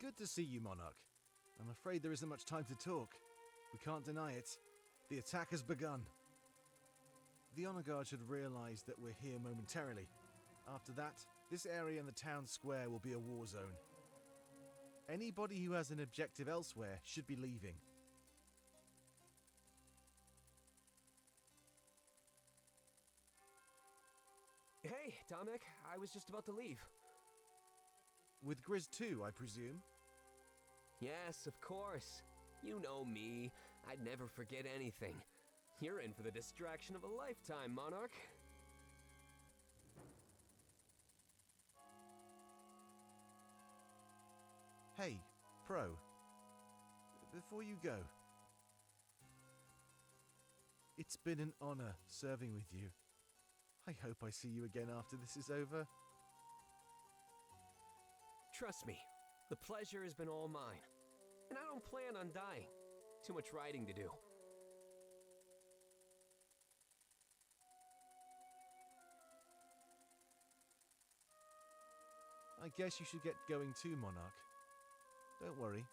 Good to see you, Monarch. I'm afraid there isn't much time to talk. We can't deny it. The attack has begun. The Honor Guard should realize that we're here momentarily. After that, this area and the town square will be a war zone. Anybody who has an objective elsewhere should be leaving. Hey, Damek, I was just about to leave. With Gryz too, I presume? Yes, of course. You know me. I'd never forget anything. You're in for the distraction of a lifetime, Monarch. Hey, Pro. Before you go, it's been an honor serving with you. I hope I see you again after this is over. Trust me, the pleasure has been all mine. And I don't plan on dying. Too much writing to do. I guess you should get going too, Monarch. Don't worry,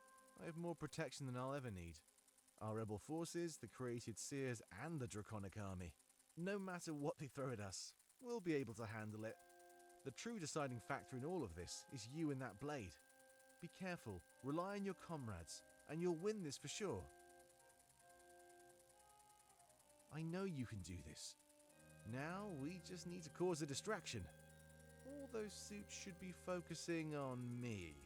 I have more protection than I'll ever need. Our rebel forces, the created Seers, and the Draconic army. No matter what they throw at us, we'll be able to handle it. The true deciding factor in all of this is you and that blade. Be careful, rely on your comrades, and you'll win this for sure. I know you can do this. Now we just need to cause a distraction. All those suits should be focusing on me.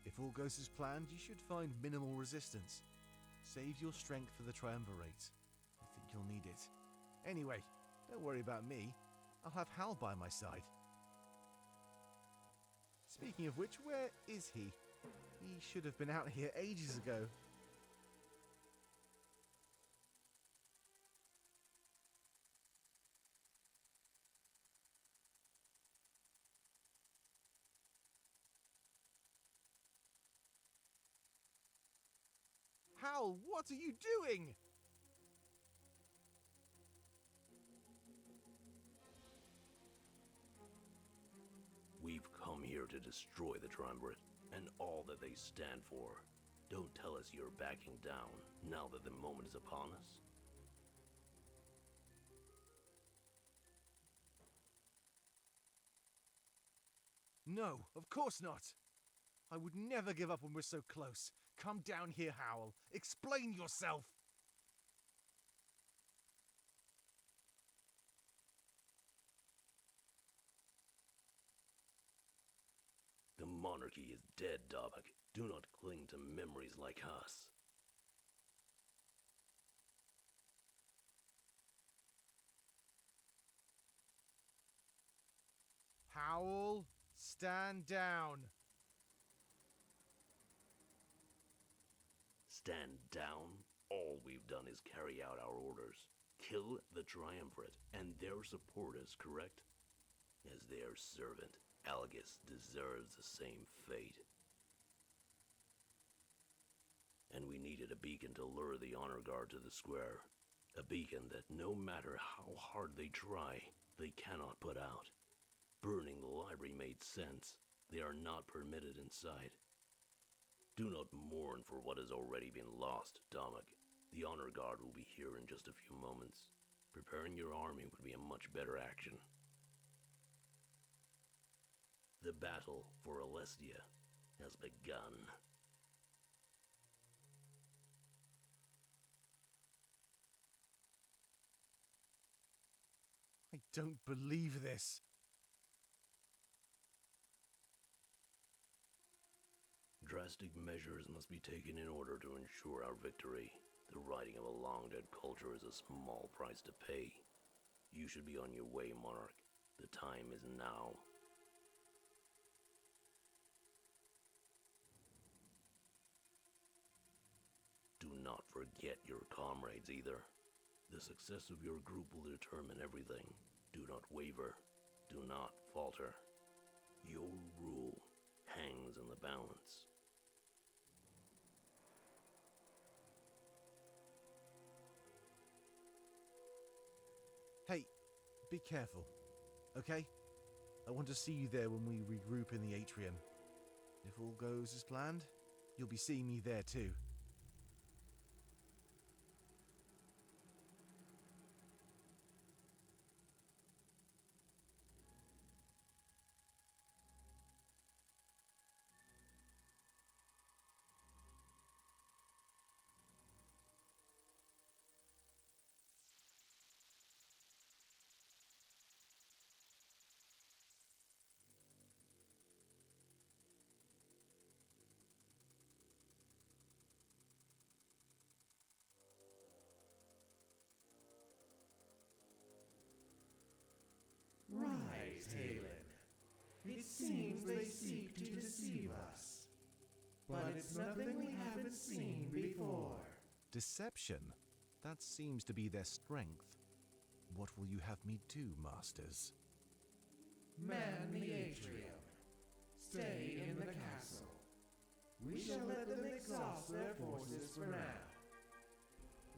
If all goes as planned, you should find minimal resistance. Save your strength for the Triumvirate. I think you'll need it. Anyway, don't worry about me. I'll have Howl by my side. Speaking of which, where is he? He should have been out here ages ago. Howl, what are you doing? We've come here to destroy the Triumvirate and all that they stand for. Don't tell us you're backing down now that the moment is upon us. No, of course not. I would never give up when we're so close. Come down here, Howl. Explain yourself. The monarchy is dead, Damek. Do not cling to memories like us. Howl, stand down. Stand down? All we've done is carry out our orders. Kill the Triumvirate and their supporters, correct? As their servant, Algus deserves the same fate. And we needed a beacon to lure the Honor Guard to the square. A beacon that no matter how hard they try, they cannot put out. Burning the library made sense. They are not permitted inside. Do not mourn for what has already been lost, Damek. The Honor Guard will be here in just a few moments. Preparing your army would be a much better action. The battle for Alestia has begun. I don't believe this. Drastic measures must be taken in order to ensure our victory. The righting of a long-dead culture is a small price to pay. You should be on your way, Monarch. The time is now. Do not forget your comrades either. The success of your group will determine everything. Do not waver. Do not falter. Your rule hangs in the balance. Hey, be careful, okay? I want to see you there when we regroup in the atrium. If all goes as planned, you'll be seeing me there too. Right, Halin. It seems they seek to deceive us. But it's nothing we haven't seen before. Deception? That seems to be their strength. What will you have me do, masters? Man the atrium. Stay in the castle. We shall let them exhaust their forces for now.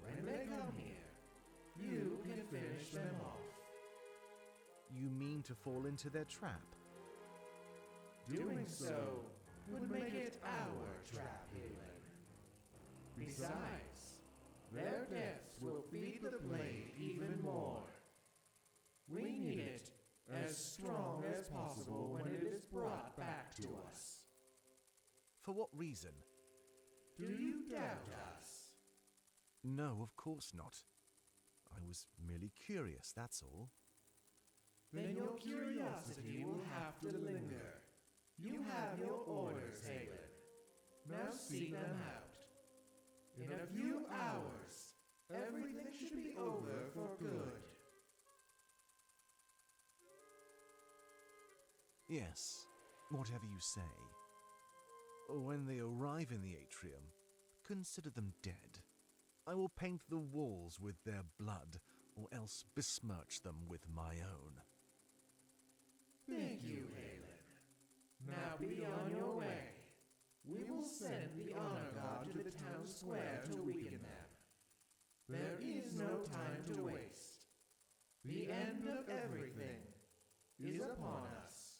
When they come here, you can finish them off. You mean to fall into their trap? Doing so would make it our trap, Halin. Besides, their deaths will feed the blade even more. We need it as strong as possible when it is brought back to us. For what reason? Do you doubt us? No, of course not. I was merely curious, that's all. Then your curiosity will have to linger. You have your orders, Halin. Now see them out. In a few hours, everything should be over for good. Yes, whatever you say. When they arrive in the atrium, consider them dead. I will paint the walls with their blood, or else besmirch them with my own. Thank you, Halin. Now be on your way. We will send the honor guard to the town square to weaken them. There is no time to waste. The end of everything is upon us.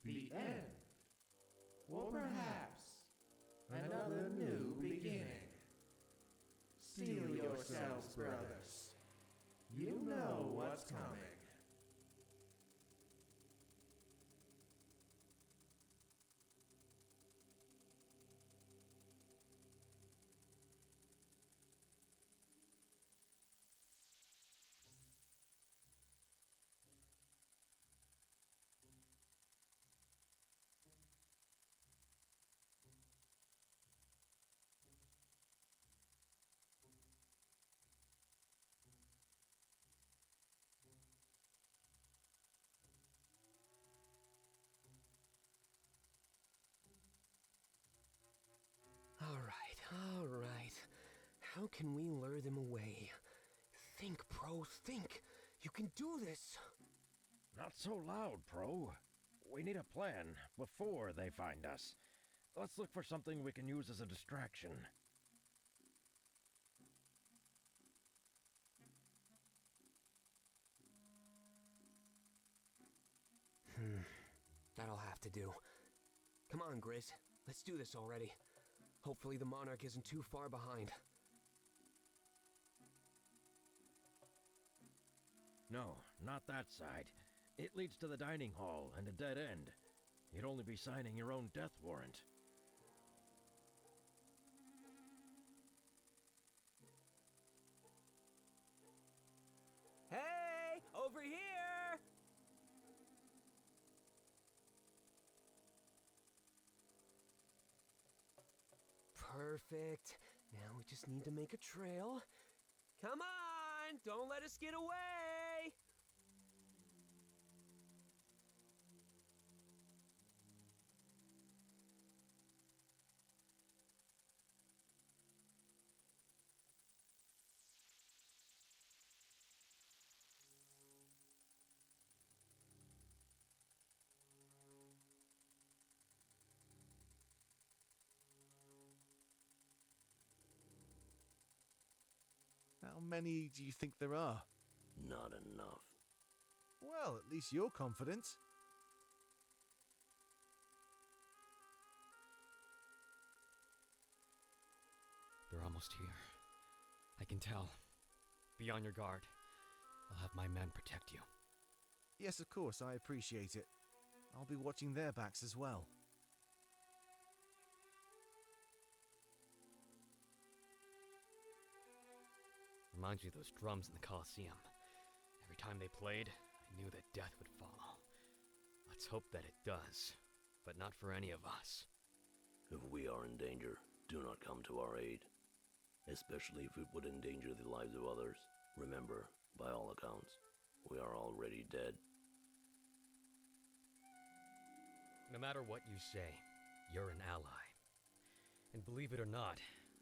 The end. Or perhaps another new beginning. Steel yourselves, brothers. You know what's coming. All right. How can we lure them away? Think, Pro, think. You can do this. Not so loud, Pro. We need a plan before they find us. Let's look for something we can use as a distraction. That'll have to do. Come on, Gryz. Let's do this already. Hopefully the Monarch isn't too far behind. No, not that side. It leads to the dining hall and a dead end. You'd only be signing your own death warrant. Hey! Over here! Perfect. Now we just need to make a trail. Come on! Don't let us get away! How many do you think there are? Not enough. Well, at least you're confident. They're almost here. I can tell. Be on your guard. I'll have my men protect you. Yes, of course, I appreciate it. I'll be watching their backs as well. Reminds me of those drums in the Colosseum. Every time they played, I knew that death would follow. Let's hope that it does, but not for any of us. If we are in danger, do not come to our aid. Especially if it would endanger the lives of others. Remember, by all accounts, we are already dead. No matter what you say, you're an ally. And believe it or not,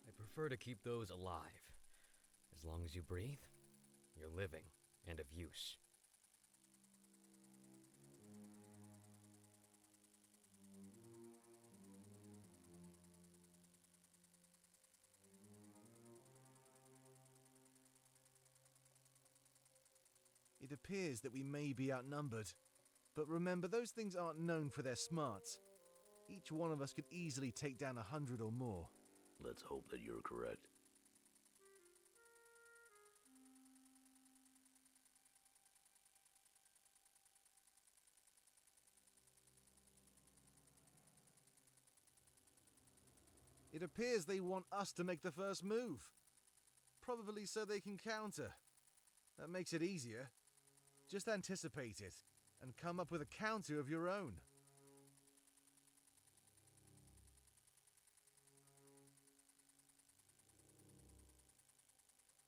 I prefer to keep those alive. As long as you breathe, you're living and of use. It appears that we may be outnumbered. But remember, those things aren't known for their smarts. Each one of us could easily take down 100 or more. Let's hope that you're correct. It appears they want us to make the first move. Probably so they can counter. That makes it easier. Just anticipate it, and come up with a counter of your own.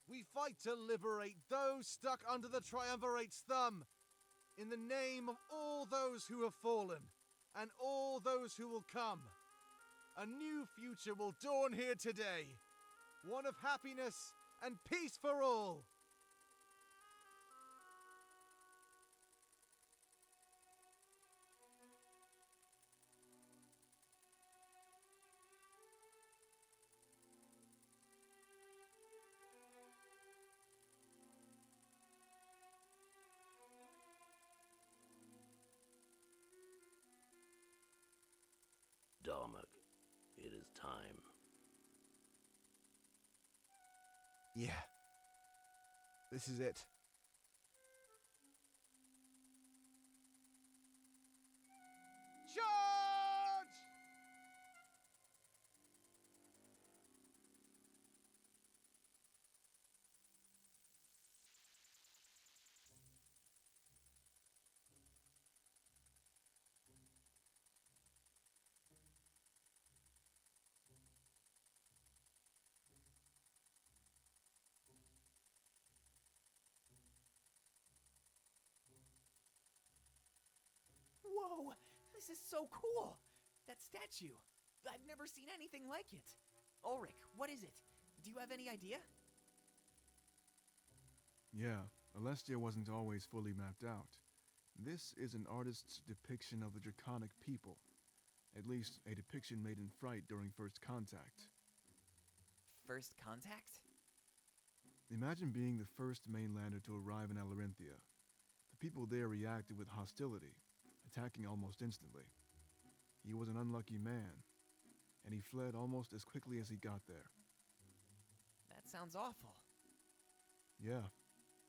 We fight to liberate those stuck under the Triumvirate's thumb, in the name of all those who have fallen, and all those who will come. A new future will dawn here today, one of happiness and peace for all. Damek, it is time. Yeah. This is it. Charge! Whoa! This is so cool! That statue! I've never seen anything like it! Ulric, what is it? Do you have any idea? Yeah, Alestia wasn't always fully mapped out. This is an artist's depiction of the Draconic people. At least, a depiction made in fright during First Contact. First contact? Imagine being the first mainlander to arrive in Alarinthia. The people there reacted with hostility, attacking almost instantly. He was an unlucky man, and he fled almost as quickly as he got there. That sounds awful. Yeah.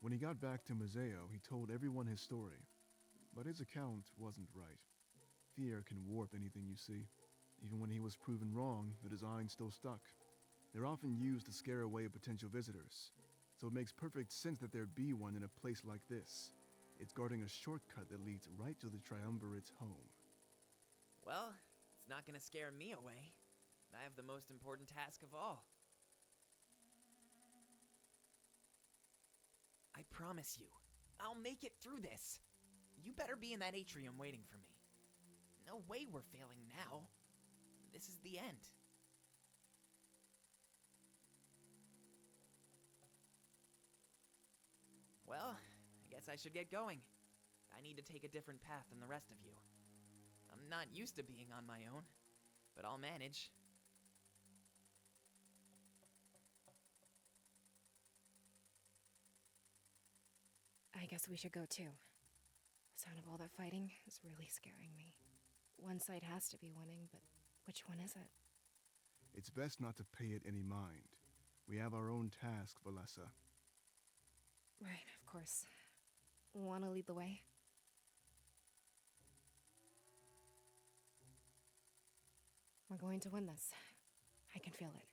When he got back to Museo, he told everyone his story. But his account wasn't right. Fear can warp anything you see. Even when he was proven wrong, the design still stuck. They're often used to scare away potential visitors. So it makes perfect sense that there be one in a place like this. It's guarding a shortcut that leads right to the Triumvirate's home. Well, it's not gonna scare me away. I have the most important task of all. I promise you, I'll make it through this. You better be in that atrium waiting for me. No way we're failing now. This is the end. Well, I guess I should get going. I need to take a different path than the rest of you. I'm not used to being on my own, but I'll manage. guess we should go too. The sound of all that fighting is really scaring me. One side has to be winning, but which one is it? It's best not to pay it any mind. We have our own task, Valessa. Right, of course. Wanna lead the way? We're going to win this. I can feel it.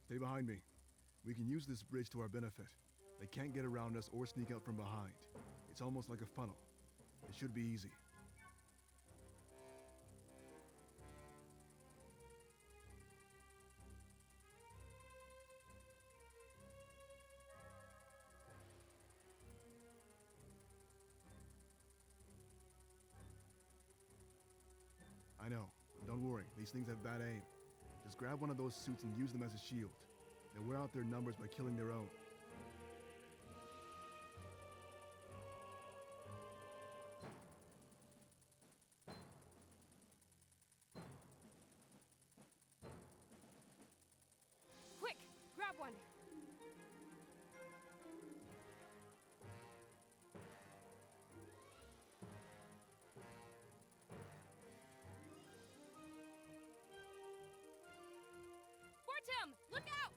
Stay behind me. We can use this bridge to our benefit. They can't get around us or sneak out from behind. It's almost like a funnel. It should be easy. I know. Don't worry, these things have bad aim. Just grab one of those suits and use them as a shield. They'll wear out their numbers by killing their own. Quick! Grab one! Fortaime! Look out!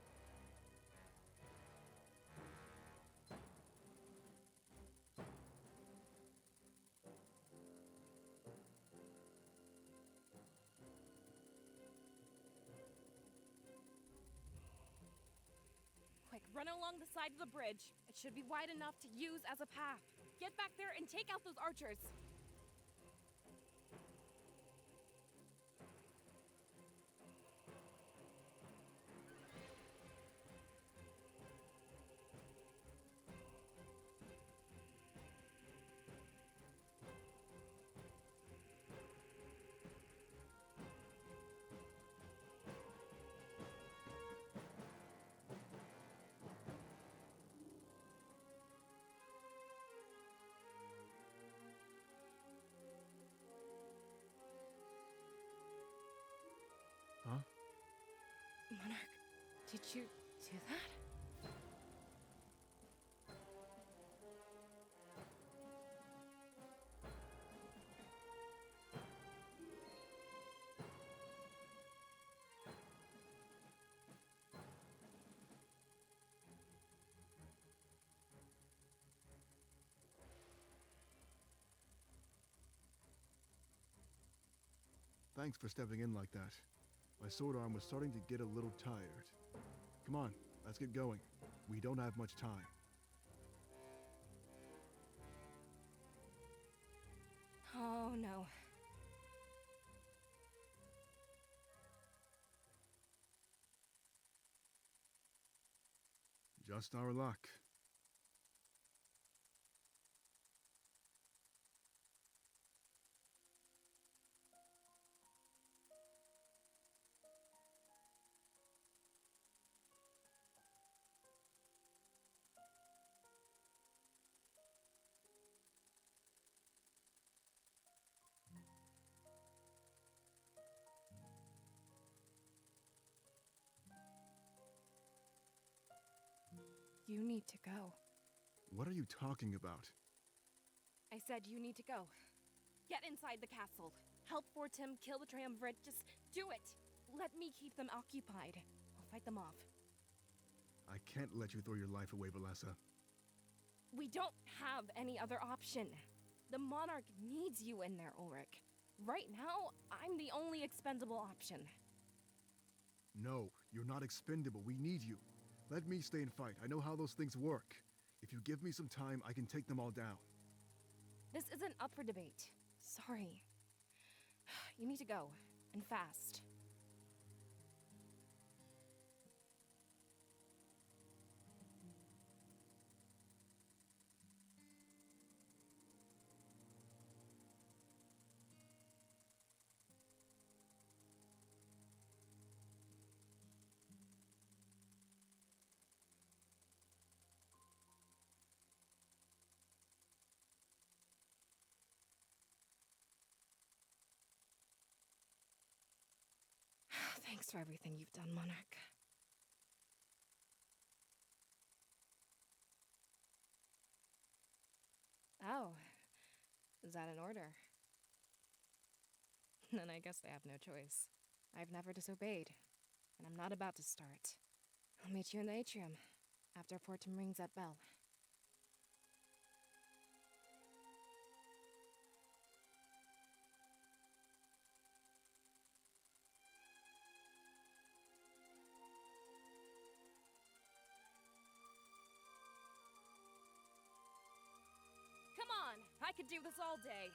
Quick, run along the side of the bridge. It should be wide enough to use as a path. Get back there and take out those archers. Huh? Monarch, did you do that? Thanks for stepping in like that. My sword arm was starting to get a little tired. Come on, let's get going. We don't have much time. Oh no. Just our luck. You need to go. What are you talking about? I said you need to go. Get inside the castle. Help Fortaime kill the Triumvirate. Just do it. Let me keep them occupied. I'll fight them off. I can't let you throw your life away, Valessa. We don't have any other option. The Monarch needs you in there, Ulric. Right now, I'm the only expendable option. No, you're not expendable. We need you. Let me stay and fight. I know how those things work. If you give me some time, I can take them all down. This isn't up for debate. Sorry. You need to go, and fast. Thanks for everything you've done, Monarch. Oh, is that an order? Then I guess they have no choice. I've never disobeyed, and I'm not about to start. I'll meet you in the atrium, after Fortaime rings that bell. Come on! I could do this all day!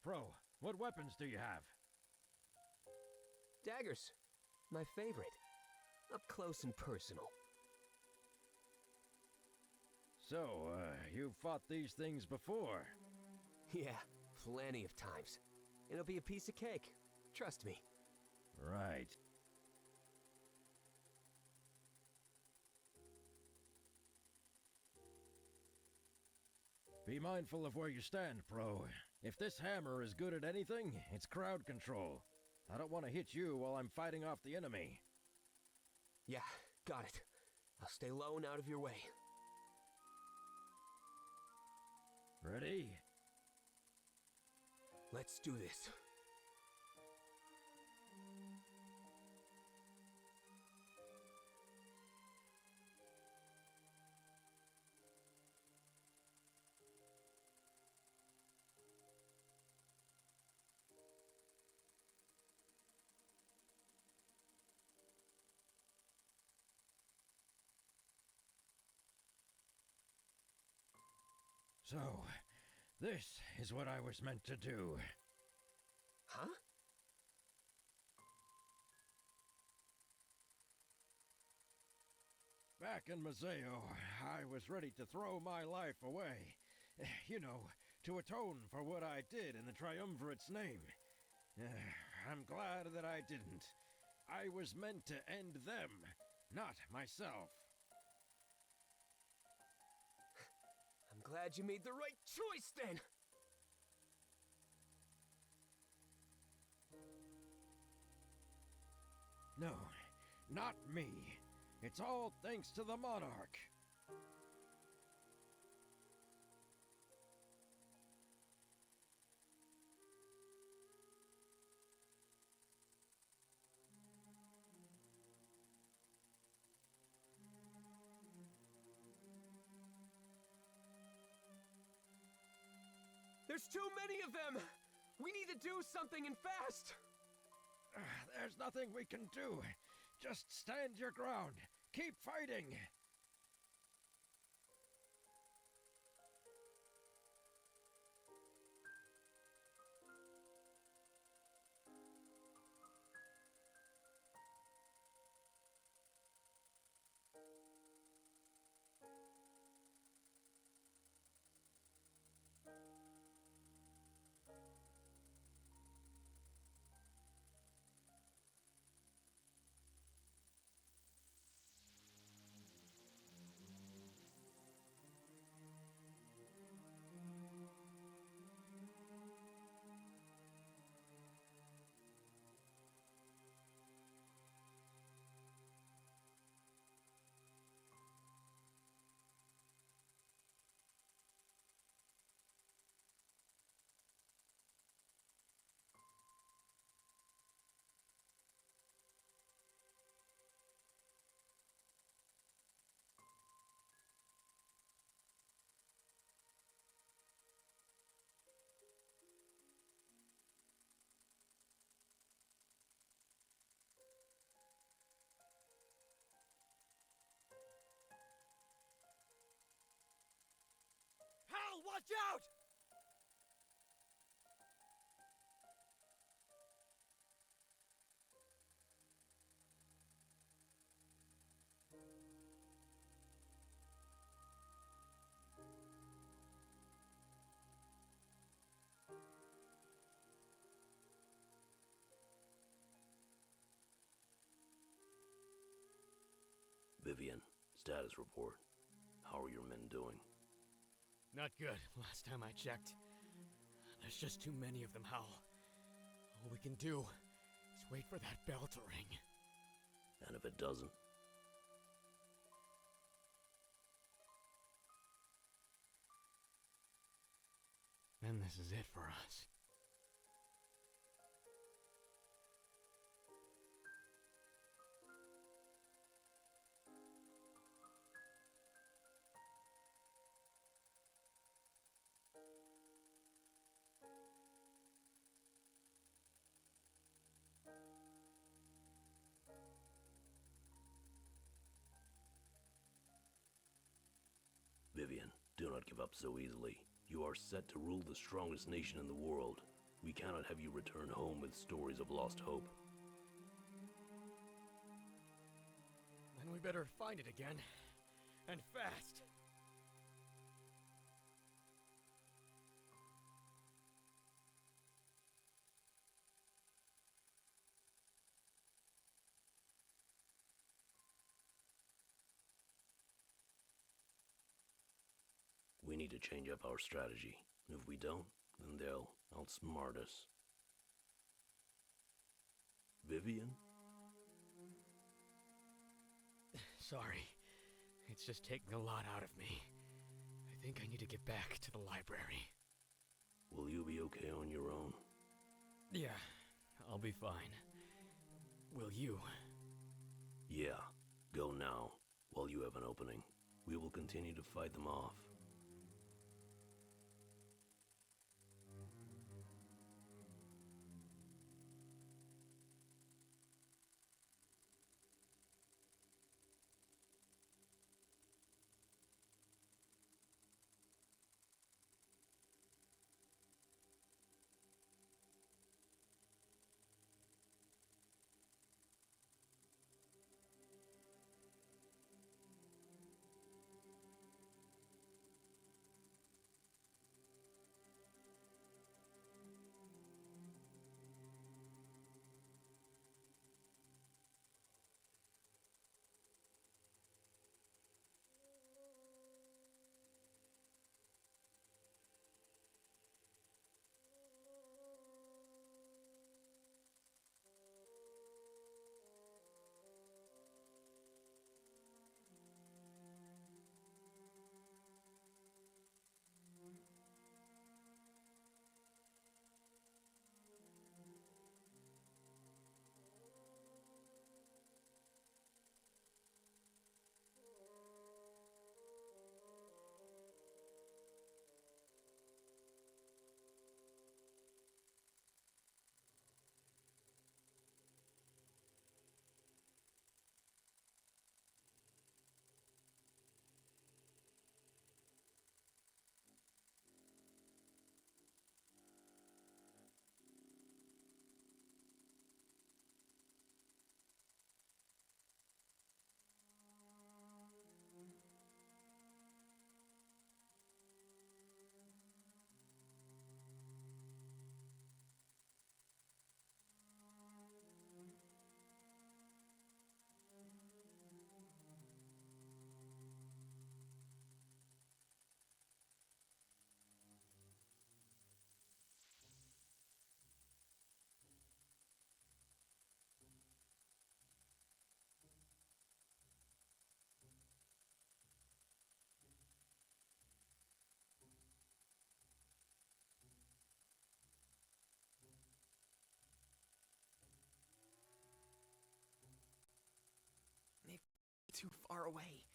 Pro, what weapons do you have? Daggers. My favorite. Up close and personal. So, you've fought these things before? Yeah, plenty of times. It'll be a piece of cake. Trust me. Right. Be mindful of where you stand, Pro. If this hammer is good at anything, it's crowd control. I don't want to hit you while I'm fighting off the enemy. Yeah, got it. I'll stay low and out of your way. Ready? Let's do this. So, this is what I was meant to do. Huh? Back in Mazeo, I was ready to throw my life away. You know, to atone for what I did in the Triumvirate's name. I'm glad that I didn't. I was meant to end them, not myself. I'm glad you made the right choice then! No, not me. It's all thanks to the Monarch. There's too many of them! We need to do something and fast! There's nothing we can do. Just stand your ground. Keep fighting. Watch out! Vivien, status report. How are your men doing? Not good, last time I checked. There's just too many of them, Howl. All we can do is wait for that bell to ring. And if it doesn't? Then this is it for us. Vivien, do not give up so easily. You are set to rule the strongest nation in the world. We cannot have you return home with stories of lost hope. Then we better find it again. And fast. We need to change up our strategy. If we don't, then they'll outsmart us. Vivien? Sorry. It's just taking a lot out of me. I think I need to get back to the library. Will you be okay on your own? Yeah, I'll be fine. Will you? Yeah. Go now, while you have an opening. We will continue to fight them off. Too far away.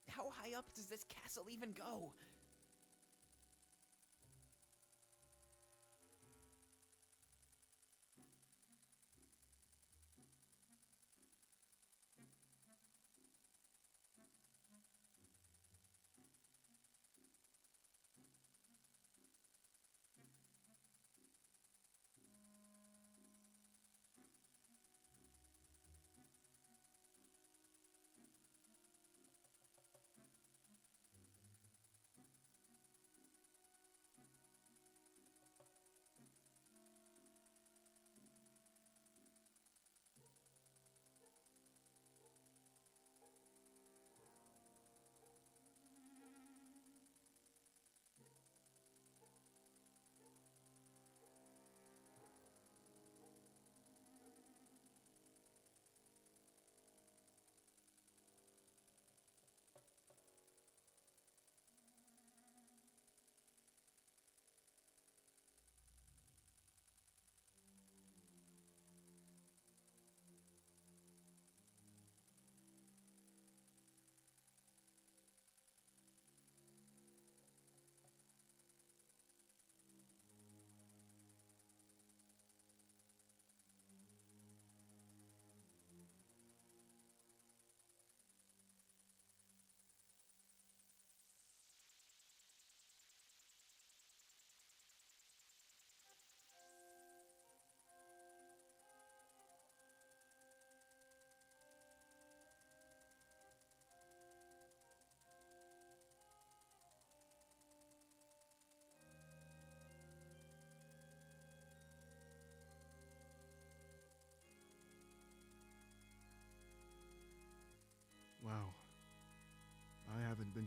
How high up does this castle even go?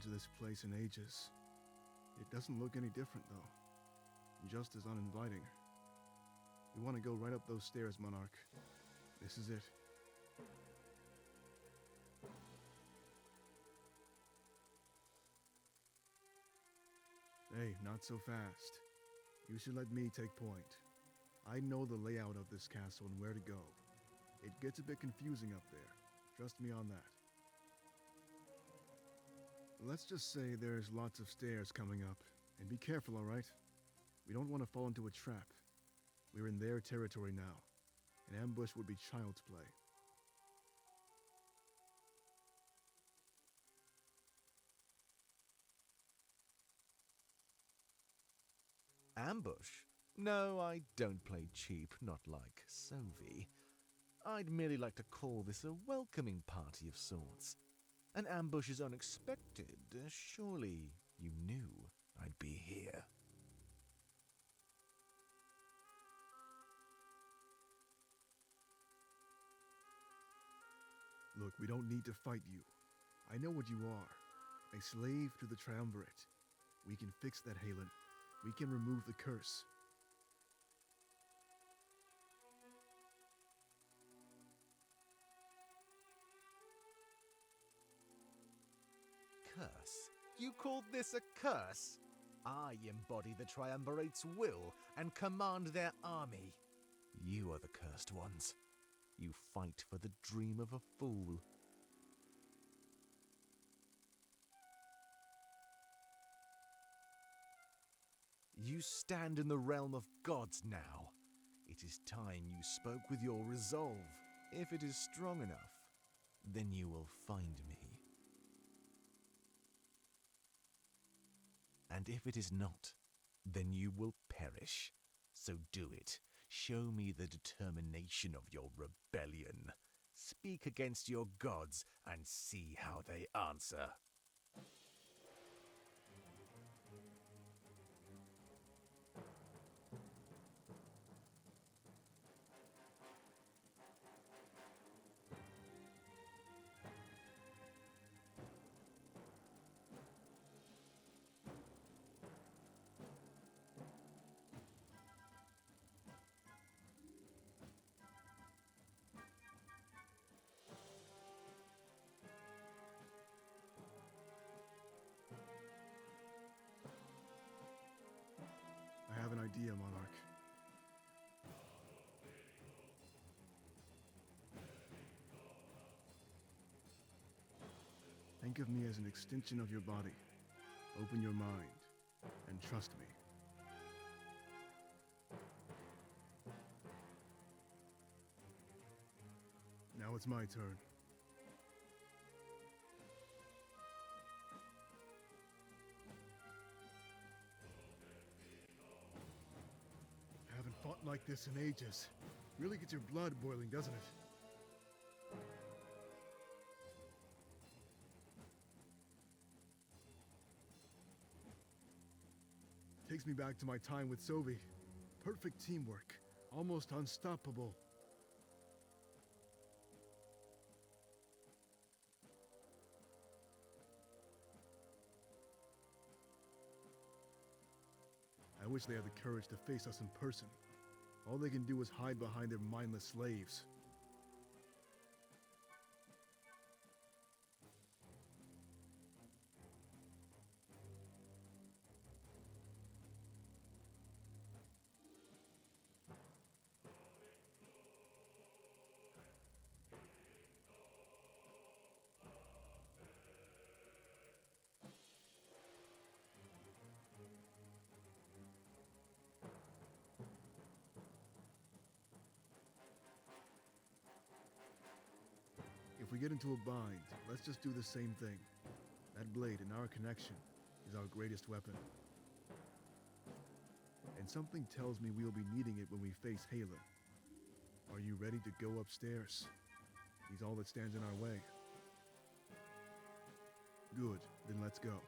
to this place in ages. It doesn't look any different, though. Just as uninviting. We want to go right up those stairs, Monarch. This is it. Hey, not so fast. You should let me take point. I know the layout of this castle and where to go. It gets a bit confusing up there. Trust me on that. Let's just say there's lots of stairs coming up. And be careful, alright? We don't want to fall into a trap. We're in their territory now. An ambush would be child's play. Ambush? No, I don't play cheap, not like Sovy. I'd merely like to call this a welcoming party of sorts. An ambush is unexpected. Surely you knew I'd be here. Look, we don't need to fight you. I know what you are. A slave to the Triumvirate. We can fix that, Halin. We can remove the curse. Curse? You call this a curse? I embody the Triumvirate's will and command their army. You are the cursed ones. You fight for the dream of a fool. You stand in the realm of gods now. It is time you spoke with your resolve. If it is strong enough, then you will find me. And if it is not, then you will perish. So do it. Show me the determination of your rebellion. Speak against your gods and see how they answer. I have an idea, Monarch. Think of me as an extension of your body. Open your mind, and trust me. Now it's my turn. Haven't fought like this in ages. Really gets your blood boiling, doesn't it? Takes me back to my time with Sovy. Perfect teamwork. Almost unstoppable. I wish they had the courage to face us in person. All they can do is hide behind their mindless slaves. If we get into a bind, let's just do the same thing. That blade in our connection is our greatest weapon. And something tells me we'll be needing it when we face Halin. Are you ready to go upstairs? He's all that stands in our way. Good, then let's go.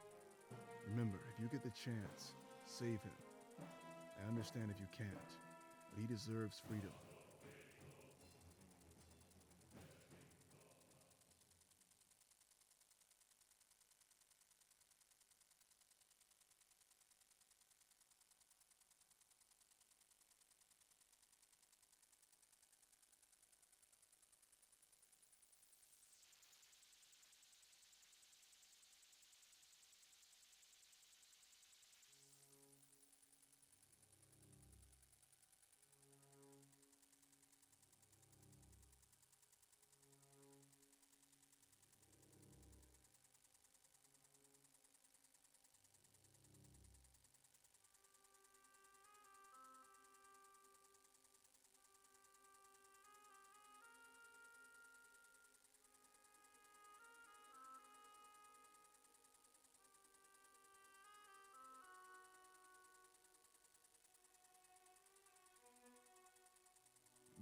Remember, if you get the chance, save him. I understand if you can't, but he deserves freedom.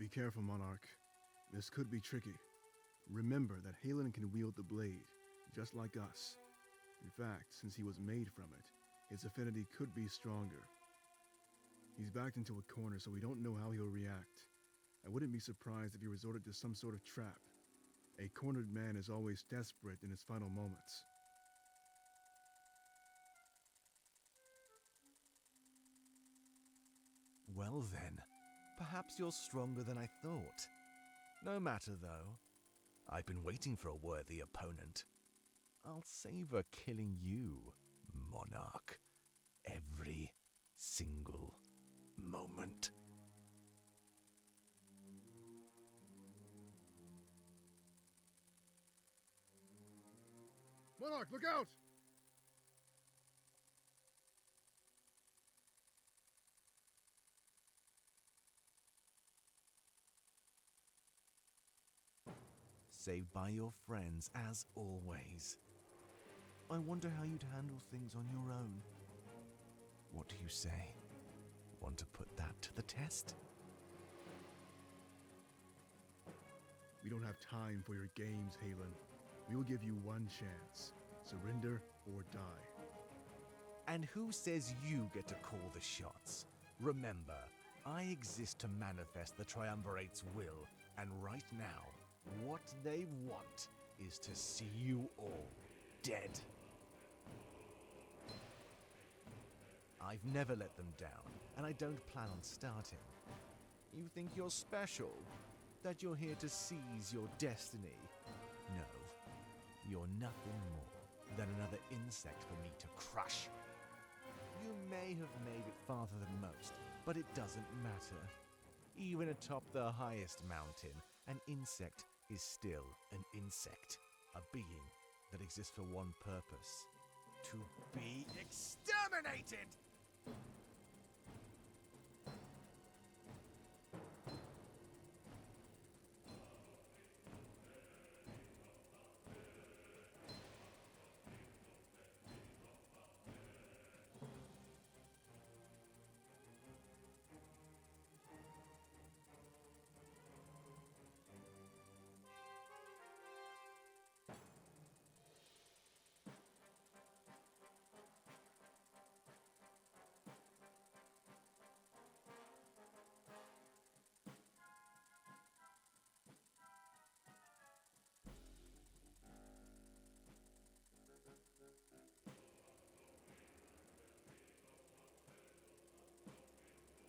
Be careful, Monarch. This could be tricky. Remember that Halin can wield the blade, just like us. In fact, since he was made from it, his affinity could be stronger. He's backed into a corner, so we don't know how he'll react. I wouldn't be surprised if he resorted to some sort of trap. A cornered man is always desperate in his final moments. Well then, perhaps you're stronger than I thought. No matter though, I've been waiting for a worthy opponent. I'll savor killing you, Monarch. Every single moment. Monarch, look out! Saved by your friends, as always. I wonder how you'd handle things on your own. What do you say? Want to put that to the test? We don't have time for your games, Halin. We will give you one chance. Surrender or die. And who says you get to call the shots? Remember, I exist to manifest the Triumvirate's will, and right now, what they want is to see you all dead. I've never let them down, and I don't plan on starting. You think you're special? That you're here to seize your destiny? No, you're nothing more than another insect for me to crush. You may have made it farther than most, but it doesn't matter. Even atop the highest mountain, an insect is still an insect. A being that exists for one purpose: to be exterminated!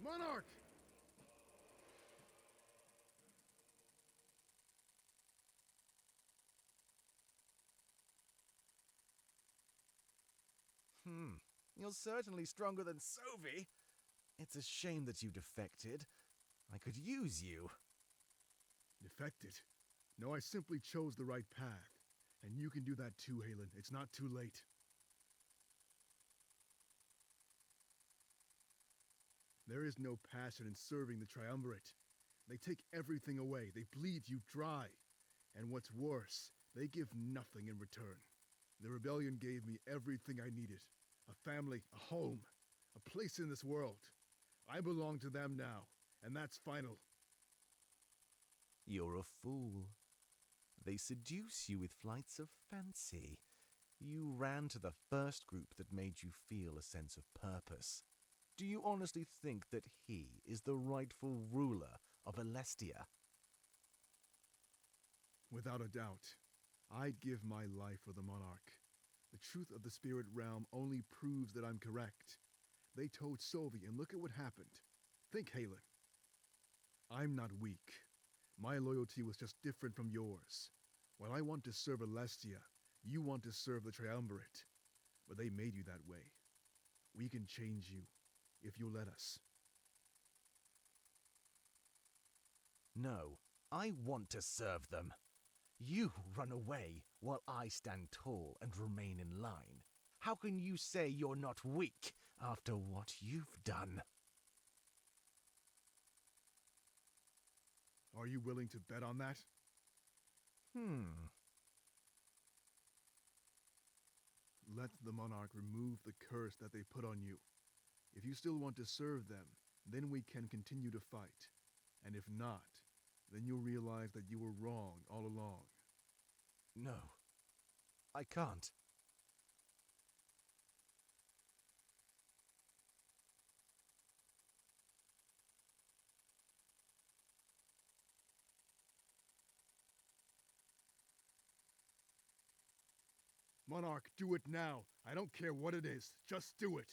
Monarch! You're certainly stronger than Sovy. It's a shame that you defected. I could use you. Defected? No, I simply chose the right path. And you can do that too, Halin. It's not too late. There is no passion in serving the Triumvirate. They take everything away. They bleed you dry. And what's worse, they give nothing in return. The rebellion gave me everything I needed. A family, a home, a place in this world. I belong to them now, and that's final. You're a fool. They seduce you with flights of fancy. You ran to the first group that made you feel a sense of purpose. Do you honestly think that he is the rightful ruler of Alestia? Without a doubt, I'd give my life for the Monarch. The truth of the spirit realm only proves that I'm correct. They told Sovy, and look at what happened. Think, Halin. I'm not weak. My loyalty was just different from yours. While I want to serve Alestia, you want to serve the Triumvirate. But they made you that way. We can change you, if you'll let us. No, I want to serve them. You run away while I stand tall and remain in line. How can you say you're not weak after what you've done? Are you willing to bet on that? Let the Monarch remove the curse that they put on you. If you still want to serve them, then we can continue to fight. And if not, then you'll realize that you were wrong all along. No, I can't. Monarch, do it now. I don't care what it is. Just do it.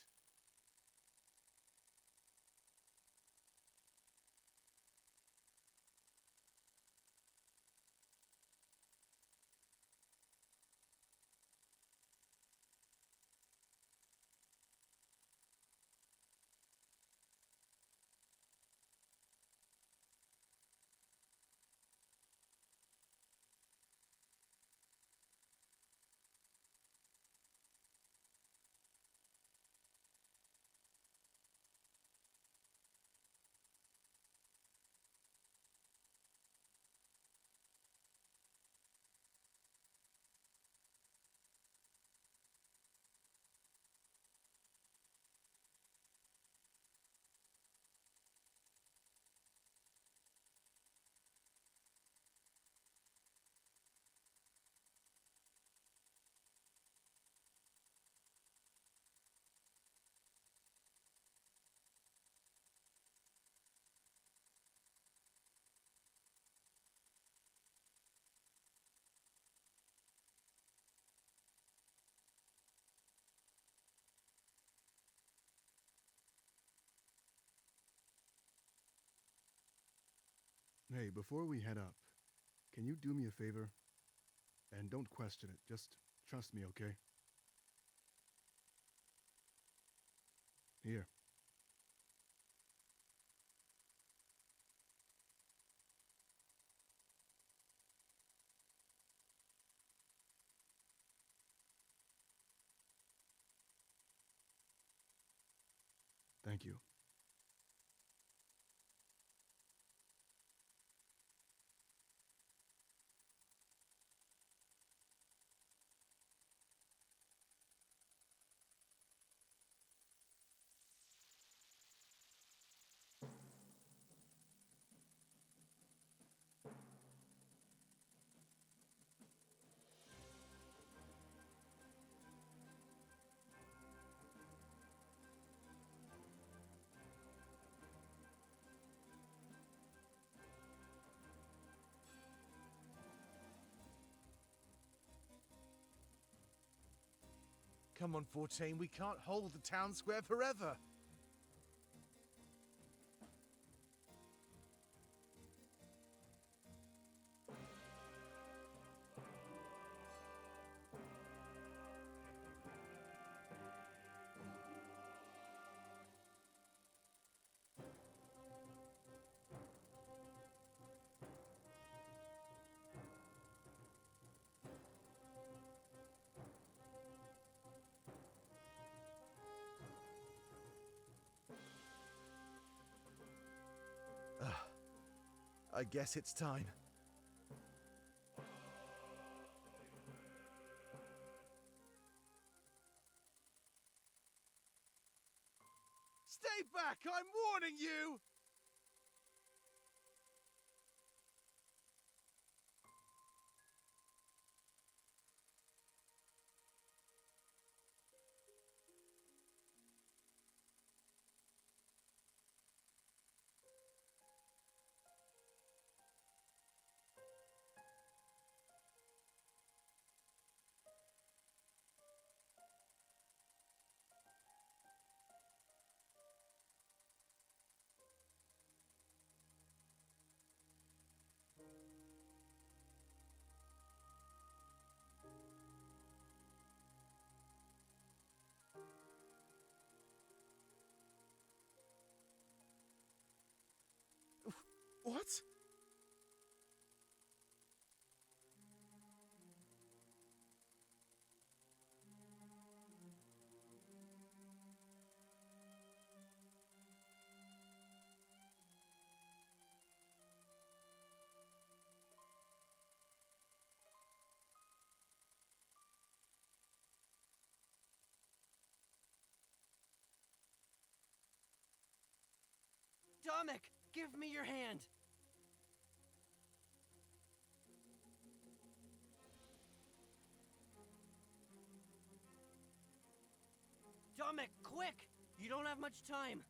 Hey, before we head up, can you do me a favor? And don't question it, just trust me, okay? Here. Thank you. Come on, Fortaime, we can't hold the town square forever. I guess it's time. Stay back! I'm warning you! What? Damek, give me your hand! Damek, quick! You don't have much time.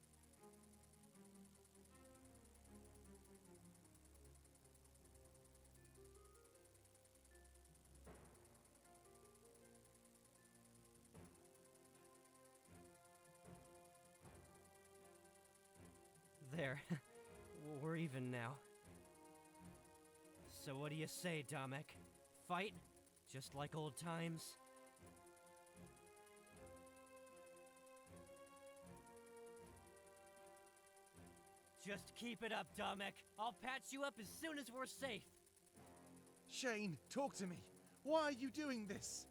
There. We're even now. So what do you say, Damek? Fight? Just like old times? Just keep it up, Damek. I'll patch you up as soon as we're safe. Shane, talk to me. Why are you doing this?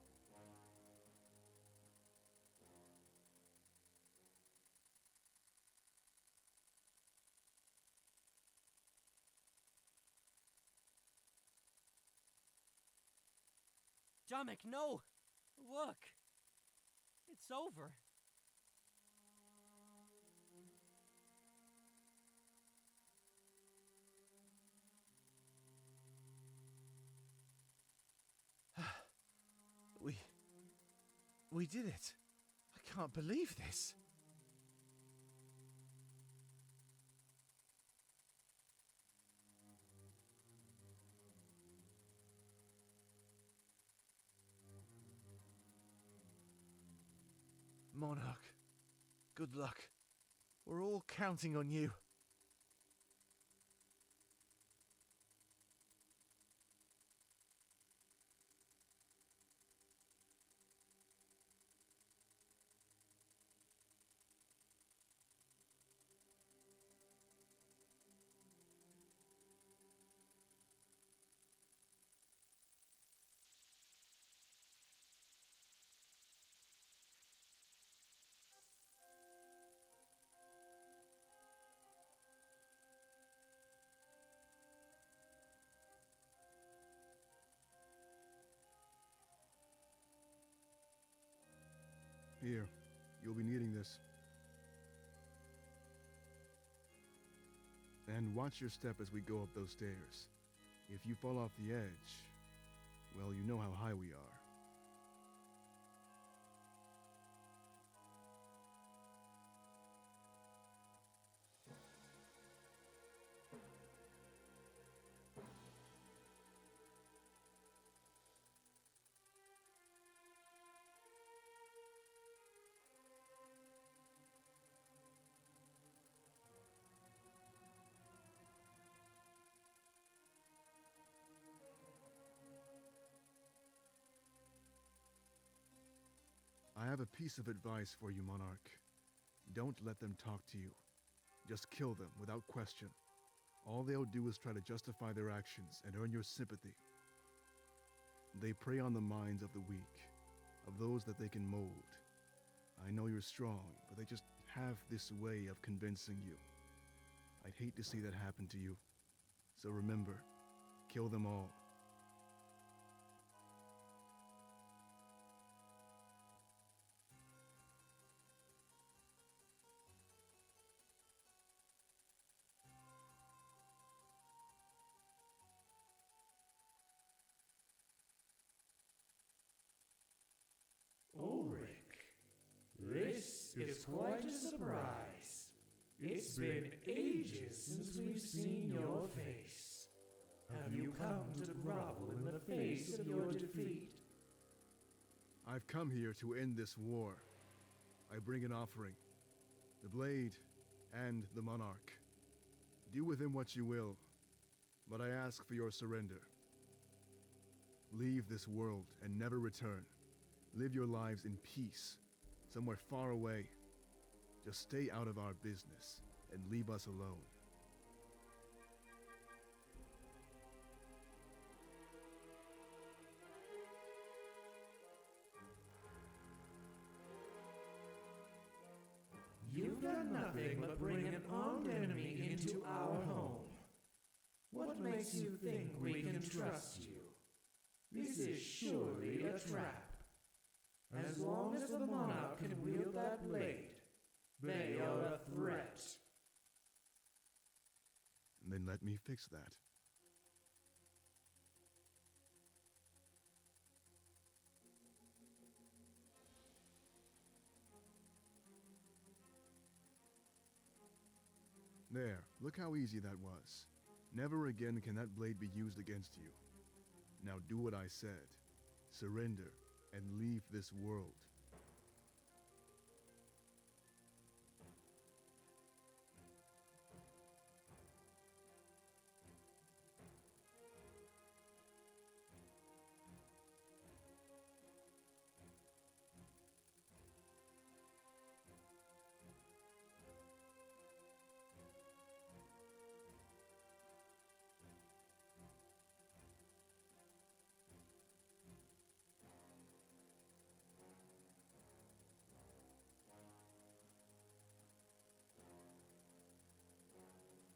Damek, no! Look! It's over. We did it. I can't believe this. Monarch, good luck. We're all counting on you. Here, you'll be needing this. And watch your step as we go up those stairs. If you fall off the edge, well, you know how high we are. I have a piece of advice for you, Monarch. Don't let them talk to you. Just kill them without question. All they'll do is try to justify their actions and earn your sympathy. They prey on the minds of the weak, of those that they can mold. I know you're strong, but they just have this way of convincing you. I'd hate to see that happen to you. So remember, kill them all. Ulric, this is quite a surprise. It's been ages since we've seen your face. Have you come to grovel in the face of your defeat? I've come here to end this war. I bring an offering. The blade and the monarch. Do with him what you will, but I ask for your surrender. Leave this world and never return. Live your lives in peace, somewhere far away. Just stay out of our business and leave us alone. You've done nothing but bring an armed enemy into our home. What makes you think we can trust you? This is surely a trap. As long as the monarch can wield that blade, they are a threat. Then let me fix that. Look how easy that was. Never again can that blade be used against you. Now do what I said. Surrender and leave this world.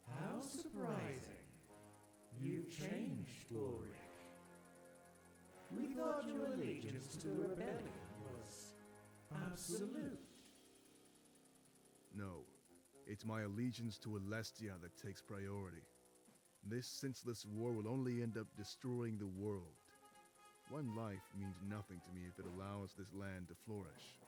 How surprising. You've changed, Ulric. We thought your allegiance to the rebellion was absolute. No, it's my allegiance to Alestia that takes priority. This senseless war will only end up destroying the world. One life means nothing to me if it allows this land to flourish.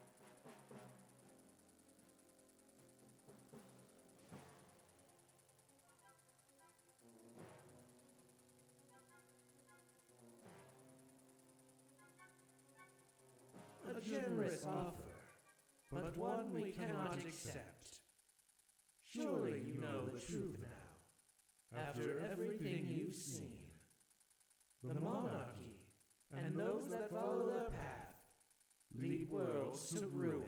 A generous offer, but one we cannot accept. Surely you know the truth now, after everything you've seen. The monarchy, and those that follow their path, lead worlds to ruin.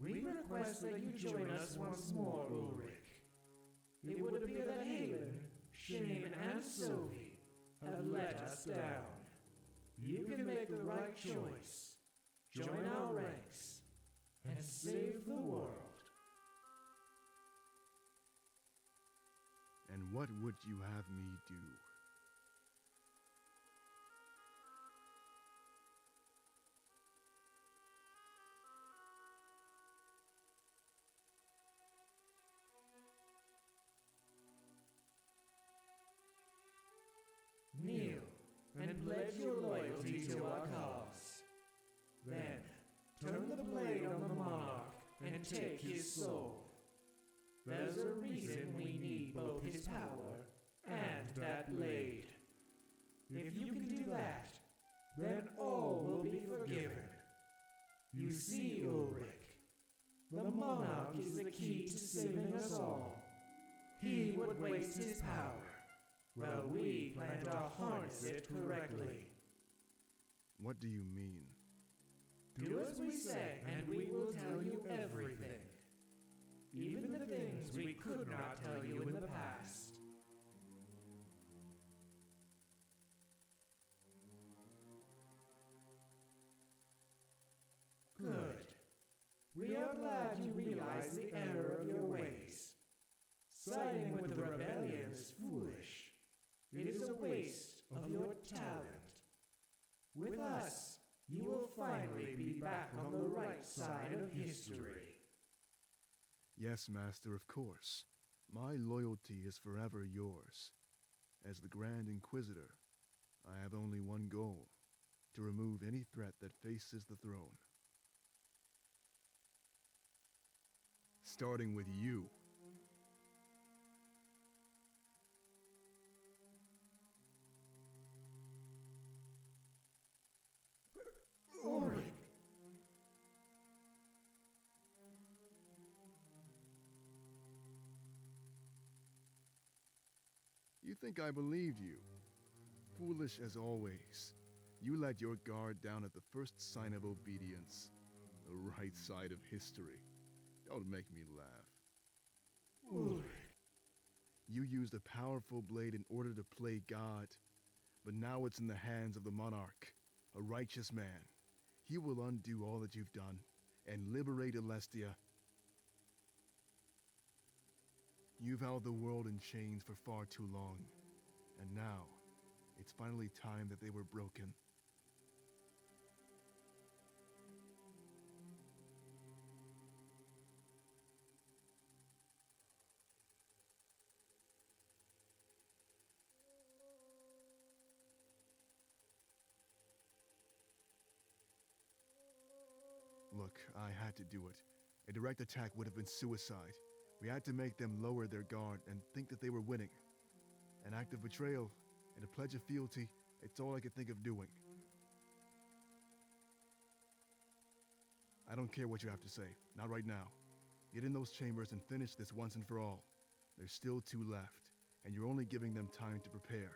We request that you join us once more, Ulric. It would appear that Halin, Shane, and Sovy have let us down. You can make the right choice. Join our ranks and save the world. And what would you have me do? Kneel and pledge your loyalty to our cause. Then, turn the blade on the monarch and take his soul. There's a reason we need both his power and that blade. If you can do that, then all will be forgiven. You see, Ulric, the monarch is the key to saving us all. He would waste his power, while we plan to harness it correctly. What do you mean? Do as we say, and we will tell you everything. Even the things we could not tell you in the past. Good. We are glad you realize the error of your ways. Siding with the rebellion is foolish. It is a waste of your talent. With us, you will finally be back on the right side of history. Yes, Master, of course. My loyalty is forever yours. As the Grand Inquisitor, I have only one goal: to remove any threat that faces the throne. Starting with you. Ulric! You think I believed you? Foolish as always. You let your guard down at the first sign of obedience. The right side of history. Don't make me laugh. Ulric! You used a powerful blade in order to play God, but now it's in the hands of the monarch, a righteous man. He will undo all that you've done and liberate Alestia. You've held the world in chains for far too long, and now it's finally time that they were broken. Look, I had to do it. A direct attack would have been suicide. We had to make them lower their guard and think that they were winning. An act of betrayal and a pledge of fealty, it's all I could think of doing. I don't care what you have to say, not right now. Get in those chambers and finish this once and for all. There's still 2 left, and you're only giving them time to prepare.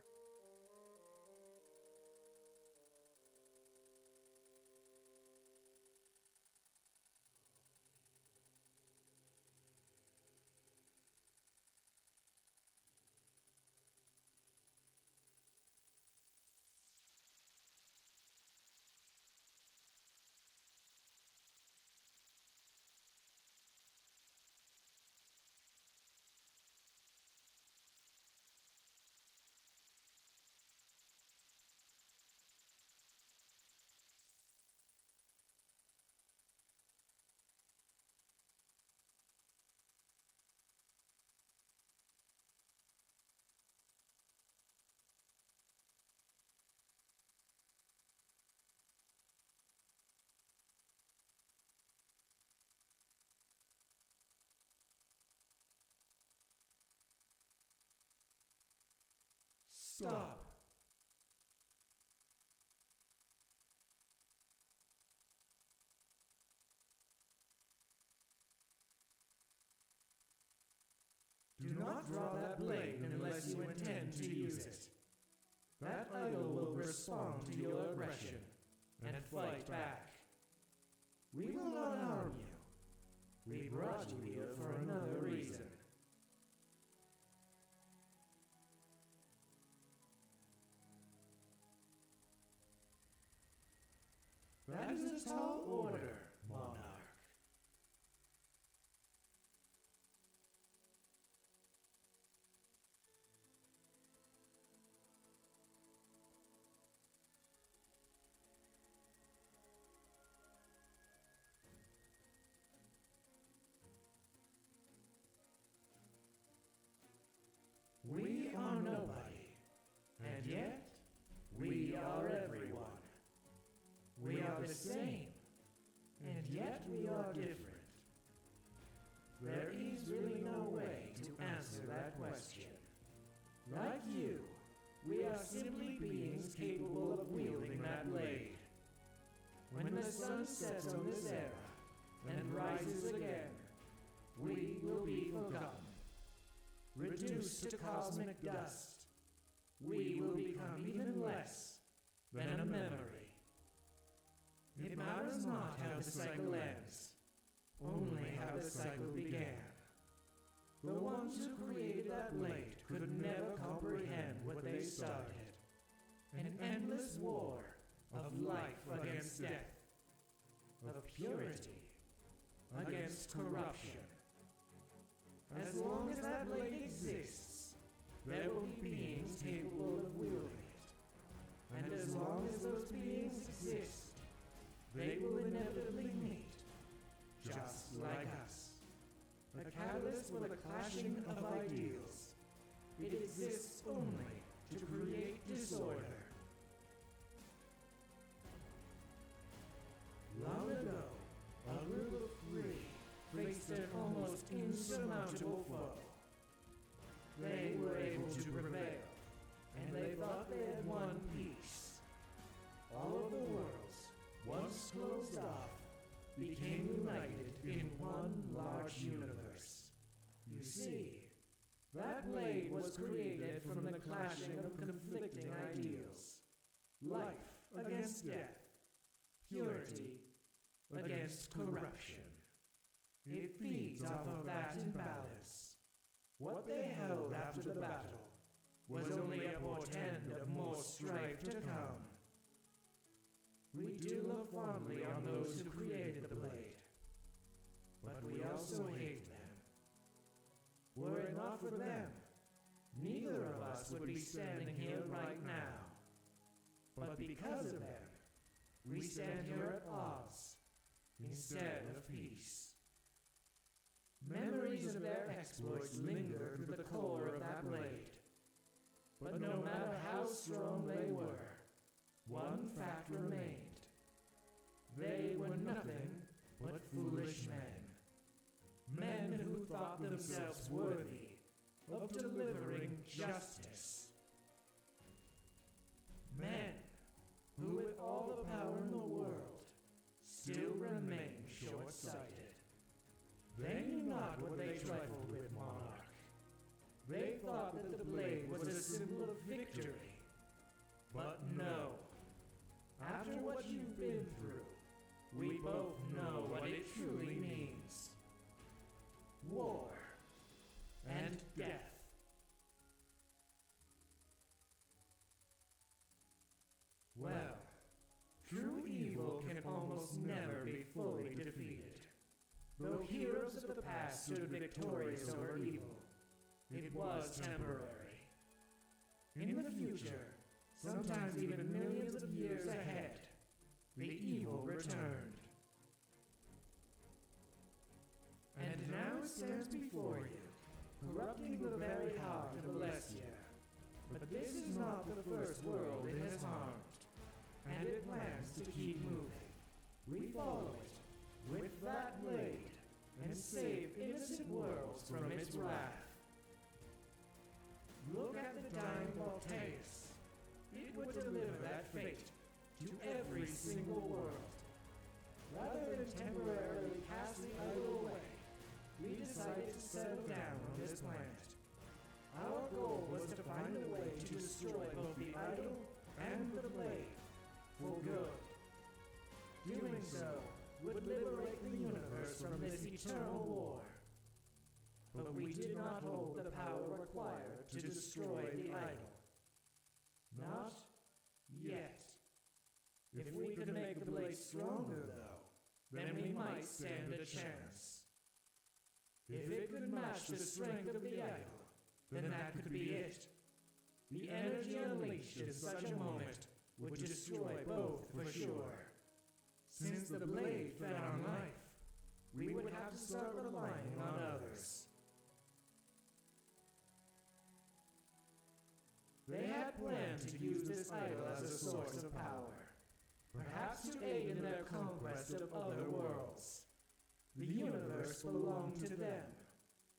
Stop! Do not draw that blade unless you intend to use it. That idol will respond to your aggression and fight back. We will not harm you. We brought you here for another reason. That is a tall order, Monarch. We are nobody, and yet we are everyone. We are the same, and yet we are different. There is really no way to answer that question. Like you, we are simply beings capable of wielding that blade. When the sun sets on this era and rises again, we will be forgotten. Reduced to cosmic dust, we will become even less than a memory. It matters not how the cycle ends, only how the cycle began. The ones who created that blade could never comprehend what they started. An endless war of life against death, of purity against corruption. As long as that blade exists, there will be beings capable of wielding it. And as long as those beings exist, they will inevitably meet, just like us. A catalyst for the clashing of ideals. It exists only to create disorder. Long ago, a group of 3 faced an almost insurmountable foe. They were able to prevail, and they thought they had won peace. All of the worlds, once closed off, became united in one large universe. You see, that blade was created from the clashing of conflicting ideals. Life against death, purity against corruption. It feeds off of that imbalance. What they held after the battle was only a portend of more strife to come. We do look fondly on those who created the blade, but we also hate them. Were it not for them, neither of us would be standing here right now. But because of them, we stand here at odds instead of peace. Memories of their exploits linger through the core of that blade. But no matter how strong they were, one fact remained. They were nothing but foolish men. Men who thought themselves worthy of delivering justice. Men who, with all the power in the world, still remain short-sighted. They knew not what they trifled with, monarch. They thought that the blade was a symbol of victory. But no. After what you've been through, we both know what it truly means. War and death. Well, true evil can almost never be fully defeated. Though heroes of the past stood victorious over evil, it was temporary. In the future, sometimes even millions of years ahead, the evil returned. And now it stands before you, corrupting the very heart of Valessa. But this is not the first world it has harmed, and it plans to keep moving. We follow it with that blade and save innocent worlds from its wrath. Look at the dying Fortaime. It would deliver that fate to every single world. Rather than temporarily cast the idol away, we decided to settle down on this planet. Our goal was to find a way to destroy both the idol and the blade for good. Doing so would liberate the universe from this eternal war. But we did not hold the power required to destroy the idol. Not yet. If we could make the blade stronger, though, then we might stand a chance. If it could match the strength of the idol, then that could be it. The energy unleashed in such a moment would destroy both for sure. Since the blade fed on life, we would have to start relying on others. They had planned to use this idol as a source of power, perhaps to aid in their conquest of other worlds. The universe belonged to them,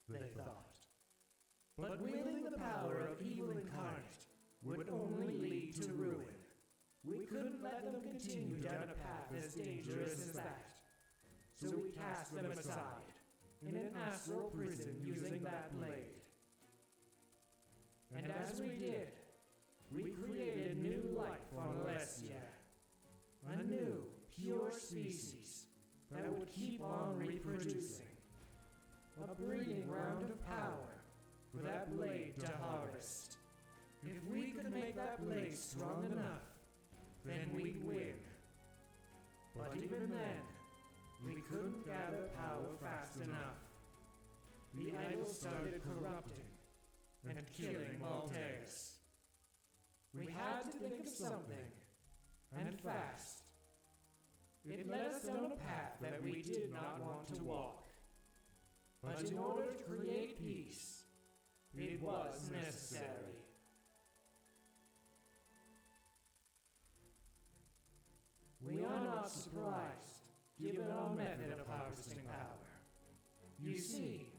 they thought. But wielding the power of evil incarnate would only lead to ruin. We couldn't let them continue down a path as dangerous as that. So we cast them aside, in an astral prison using that blade. And as we did, we created new life on Valessa. A new, pure species that would keep on reproducing. A breeding ground of power for that blade to harvest. If we could make that blade strong enough, then we'd win. But even then, we couldn't gather power fast enough. The idol started corrupting and killing Valessa. We had to think of something, and fast. It led us down a path that we did not want to walk. But in order to create peace, it was necessary. We are not surprised, given our method of harvesting power. You see,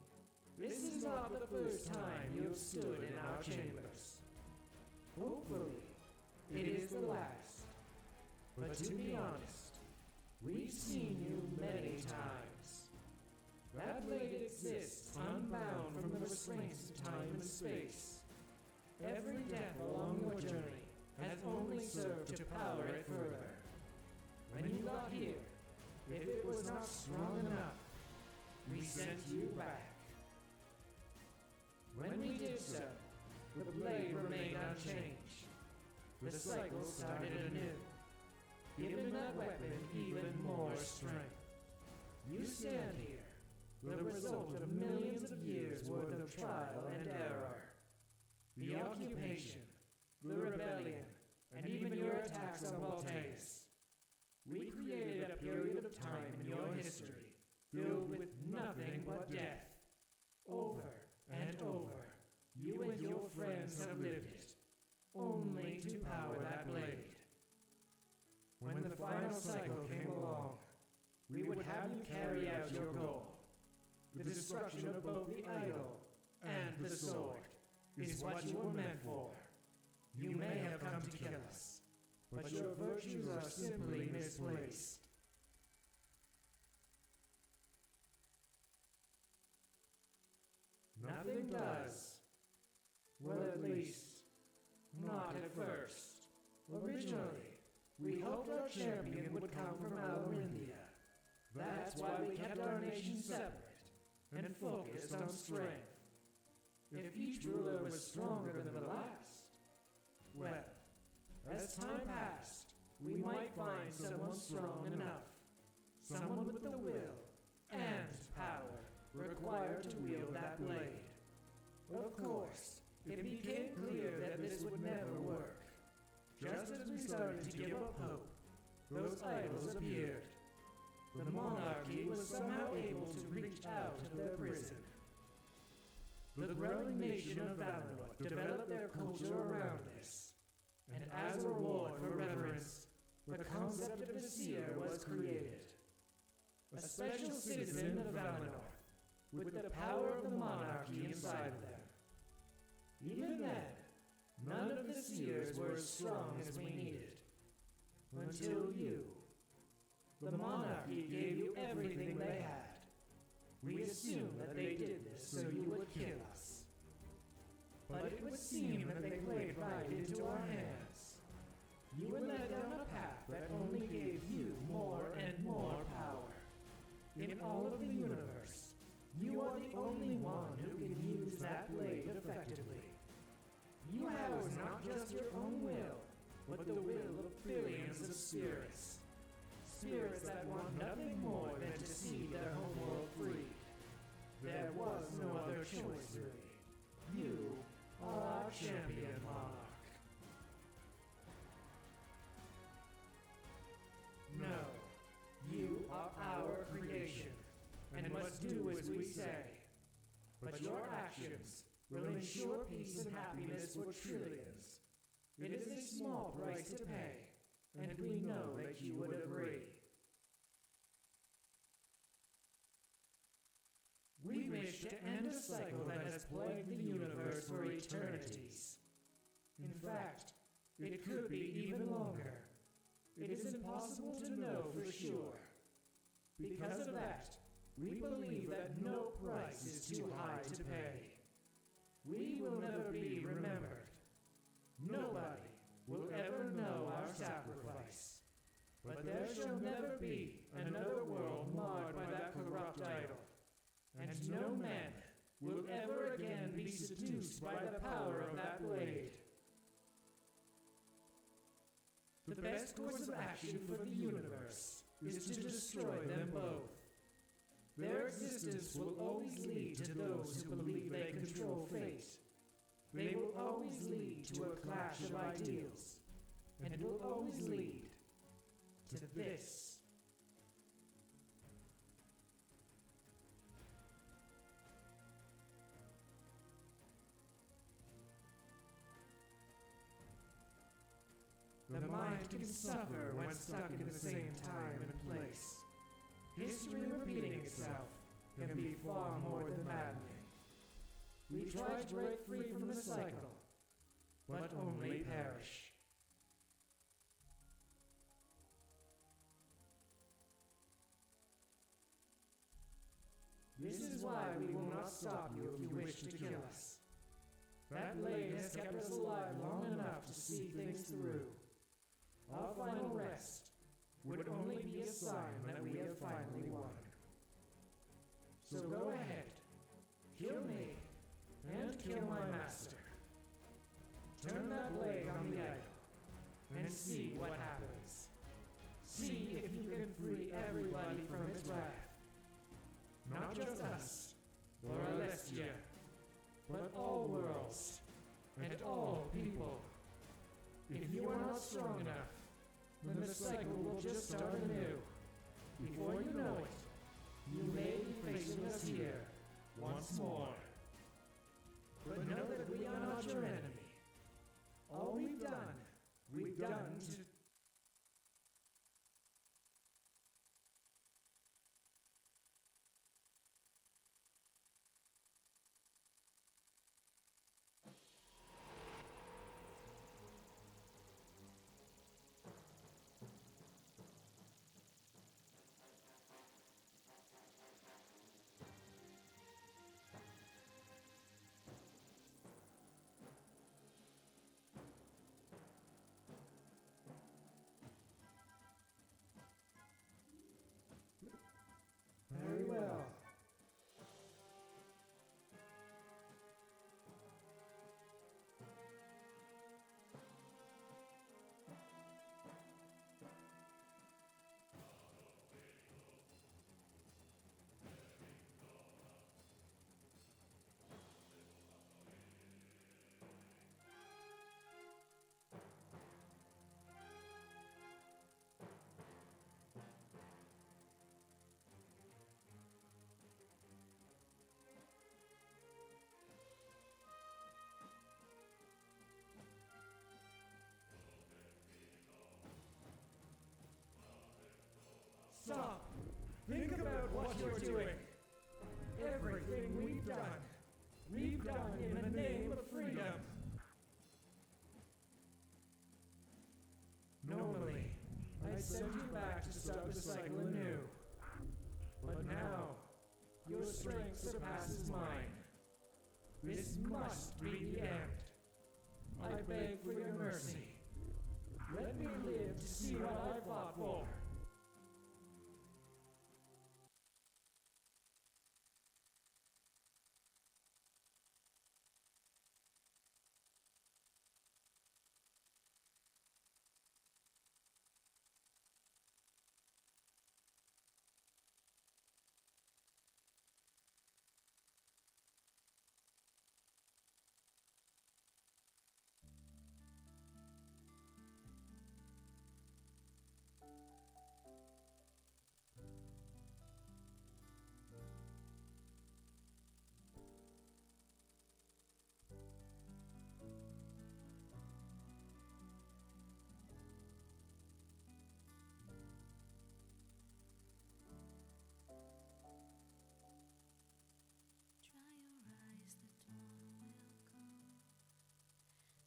this is not the first time you have stood in our chambers. Hopefully, it is the last. But to be honest, we've seen you many times. That blade exists unbound from the restraints of time and space. Every death along your journey has only served to power it further. When you got here, if it was not strong enough, we sent you back. When we did so, the blade remained unchanged. The cycle started anew, giving that weapon even more strength. You stand here, the result of millions of years' worth of trial and error. The occupation, the rebellion, and even your attacks on Valessa. We created a period of time in your history filled with nothing but death. Over and over, you and your friends have lived it, only to power that blade. When the final cycle came along, we would have you carry out your goal. The destruction of both the idol and the sword is what you were meant for. You may have come to kill us, but your virtues are simply misplaced. Nothing does. Well, at least, not at first. Originally, we hoped our champion would come from Alrindia. That's why we kept our nation separate and focused on strength. If each ruler was stronger than the last, well, as time passed, we might find someone strong enough, someone with the will and power required to wield that blade. Of course, it became clear that this would never work. Just as we started to give up hope, those idols appeared. The monarchy was somehow able to reach out of their prison. The growing nation of Valinor developed their culture around this, and as a reward for reverence, the concept of a seer was created. A special citizen of Valinor, with the power of the monarchy inside of them. Even then, none of the seers were as strong as we needed. Until you. The monarchy gave you everything they had. We assumed that they did this so you would kill us. But it would seem that they played right into our hands. You were led down a path that only gave you more and more power. In all of the universe, you are the only one who can use that blade effectively. You house not just your own will, but the will of billions of spirits. Spirits that want nothing more than to see their homeworld free. There was no other choice, really. You are our champion monarch. No, you are our creation, and must do as we say. But your actions will ensure peace and happiness for trillions. It is a small price to pay, and we know that you would agree. We wish to end a cycle that has plagued the universe for eternities. In fact, it could be even longer. It is impossible to know for sure. Because of that, we believe that no price is too high to pay. We will never be remembered. Nobody will ever know our sacrifice. But there shall never be another world marred by that corrupt idol. And no man will ever again be seduced by the power of that blade. The best course of action for the universe is to destroy them both. Their existence will always lead to those who believe they control fate. They will always lead to a clash of ideals, and it will always lead to this. The mind can suffer when stuck in the same time and place. History repeating itself can be far more than maddening. We try to break free from the cycle, but only perish. This is why we will not stop you if you wish to kill us. That blade has kept us alive long enough to see things through. Our final rest would only be a sign that we have finally won. So go ahead, kill me, and kill my master. Turn that blade on the idol, and see what happens. See if you can free everybody from its wrath. Not just us, or Alessia, but all worlds, and all people. If you are not strong enough, then the cycle will just start anew. Before you know it, you may be facing us here once more. But know that we are not your enemy. All we've done to what you're doing. Everything we've done in the name of freedom. Normally, I'd send you back to start the cycle anew. But now, your strength surpasses mine. This must be the end. I beg for your mercy. Let me live to see what I fought for. Dry your eyes, the dawn will come,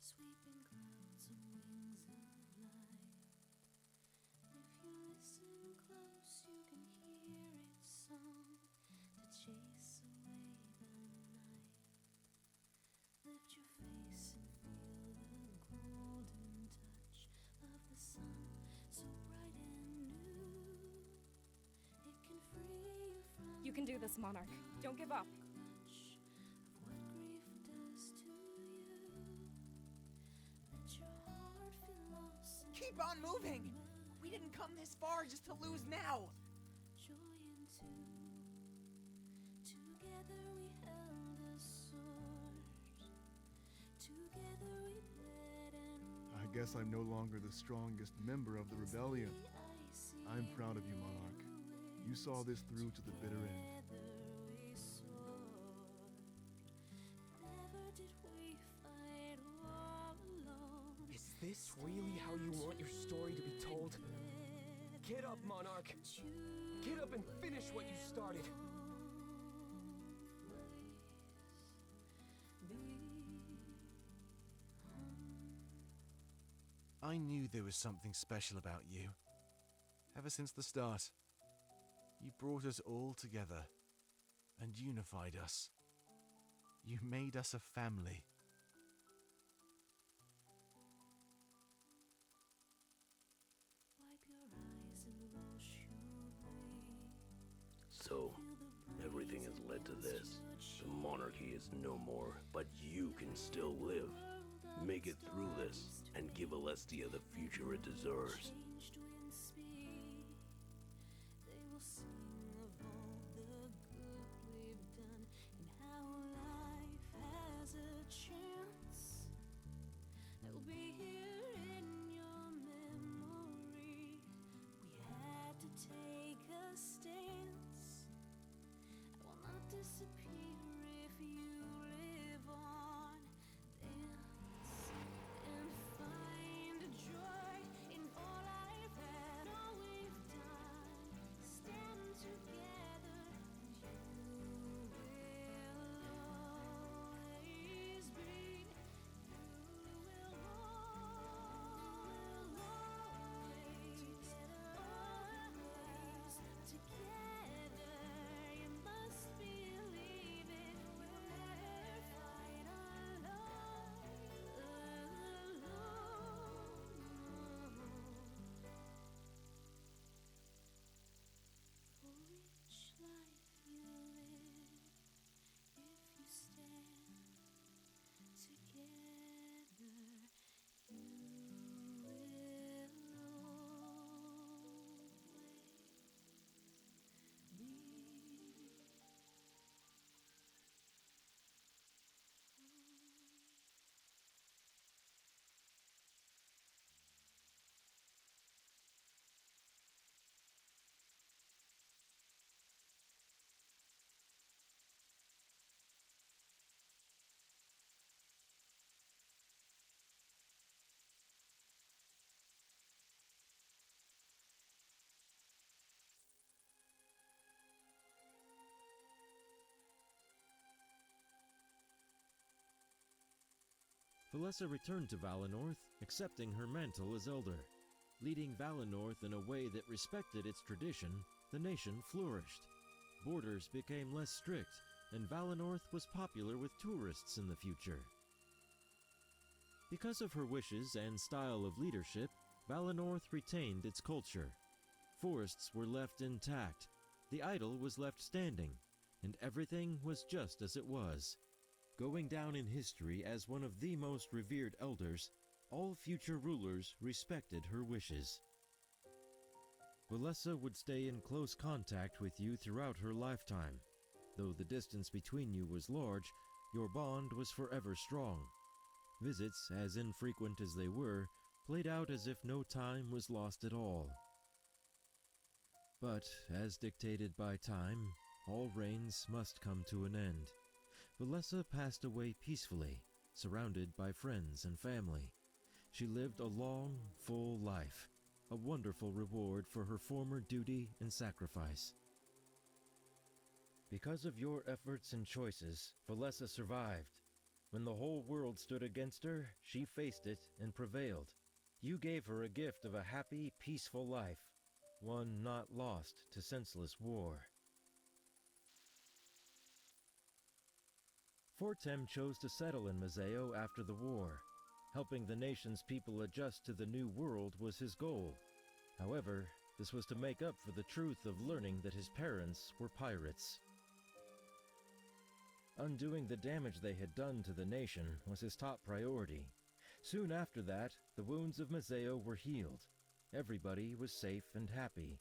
sweeping clouds on wings of light. If you listen close, you can hear its song to chase away the night. Lift your face and feel the golden touch of the sun, so bright and new. It can free you from You can do this, Monarch. Don't give up. much of what grief does to you. Let your heart feel lost and Keep on moving! We didn't come this far just to lose now! joy into. Together we held a sword. Together we bled and I guess I'm no longer the strongest member of the rebellion. I'm proud of you, Monarch. You saw this through to the bitter end. we soared. Never did we fight all alone. Is this really how you want your story to be told? Get up, Monarch! Get up and finish what you started! I knew there was something special about you. Ever since the start. You brought us all together and unified us. You made us a family. Wipe your eyes and wash your brain. So, everything has led to this. The monarchy is no more, but you can still live. Make it through this, and give Alestia the future it deserves. Changed wind speed. They will sing of all the good we've done and how life has a chance. I'll be here in your memory. We had to take a stance. I will not disappear if you live on. Dance and find joy in all I Valessa returned to Valenorth, accepting her mantle as elder. Leading Valenorth in a way that respected its tradition, the nation flourished. Borders became less strict, and Valenorth was popular with tourists in the future. Because of her wishes and style of leadership, Valenorth retained its culture. Forests were left intact, the idol was left standing, and everything was just as it was. Going down in history as one of the most revered elders, all future rulers respected her wishes. Valessa would stay in close contact with you throughout her lifetime. Though the distance between you was large, your bond was forever strong. Visits, as infrequent as they were, played out as if no time was lost at all. But, as dictated by time, all reigns must come to an end. Valessa passed away peacefully, surrounded by friends and family. She lived a long, full life, a wonderful reward for her former duty and sacrifice. Because of your efforts and choices, Valessa survived. When the whole world stood against her, she faced it and prevailed. You gave her a gift of a happy, peaceful life, one not lost to senseless war. Fortaime chose to settle in Mazeo after the war. Helping the nation's people adjust to the new world was his goal. However, this was to make up for the truth of learning that his parents were pirates. Undoing the damage they had done to the nation was his top priority. Soon after that, the wounds of Mazeo were healed. Everybody was safe and happy.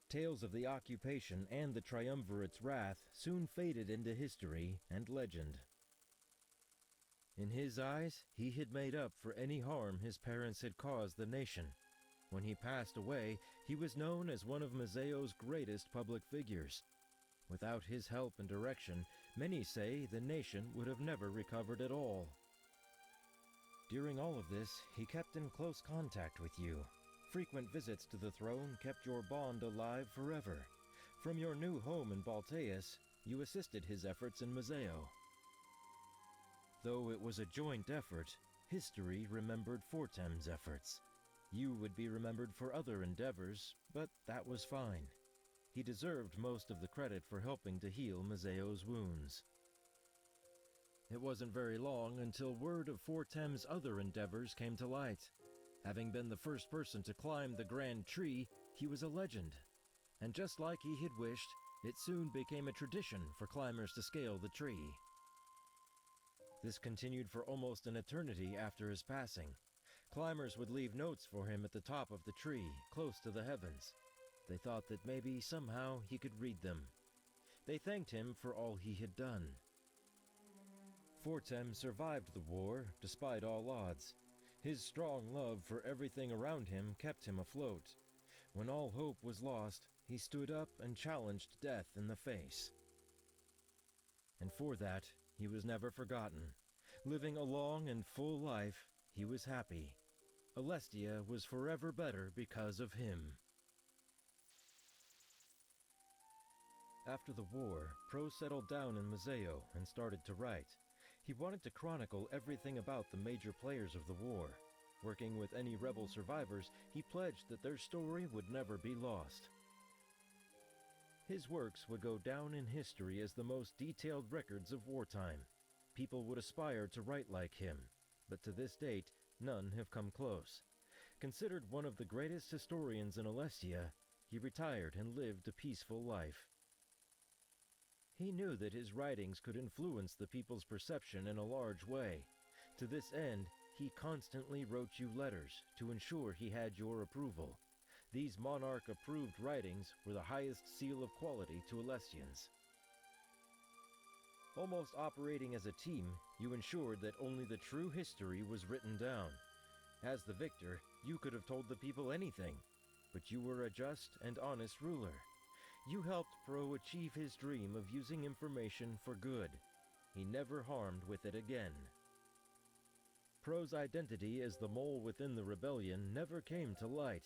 Tales of the occupation and the Triumvirate's wrath soon faded into history and legend. In his eyes, he had made up for any harm his parents had caused the nation. When he passed away, he was known as one of Mazeo's greatest public figures. Without his help and direction, many say the nation would have never recovered at all. During all of this, he kept in close contact with you. Frequent visits to the throne kept your bond alive forever. From your new home in Balteus, you assisted his efforts in Mazeo. Though it was a joint effort, history remembered Fortaime's efforts. You would be remembered for other endeavors, but that was fine. He deserved most of the credit for helping to heal Mazeo's wounds. It wasn't very long until word of Fortaime's other endeavors came to light. Having been the first person to climb the Grand Tree, he was a legend. And just like he had wished, it soon became a tradition for climbers to scale the tree. This continued for almost an eternity after his passing. Climbers would leave notes for him at the top of the tree, close to the heavens. They thought that maybe somehow he could read them. They thanked him for all he had done. Fortaime survived the war, despite all odds. His strong love for everything around him kept him afloat. When all hope was lost, he stood up and challenged death in the face. And for that, he was never forgotten. Living a long and full life, he was happy. Alestia was forever better because of him. After the war, Pro settled down in Mazeo and started to write. He wanted to chronicle everything about the major players of the war. Working with any rebel survivors, he pledged that their story would never be lost. His works would go down in history as the most detailed records of wartime. People would aspire to write like him, but to this date, none have come close. Considered one of the greatest historians in Alestia, he retired and lived a peaceful life. He knew that his writings could influence the people's perception in a large way. To this end, he constantly wrote you letters to ensure he had your approval. These monarch-approved writings were the highest seal of quality to Alestians. Almost operating as a team, you ensured that only the true history was written down. As the victor, you could have told the people anything, but you were a just and honest ruler. You helped Pro achieve his dream of using information for good. He never harmed with it again. Pro's identity as the mole within the rebellion never came to light.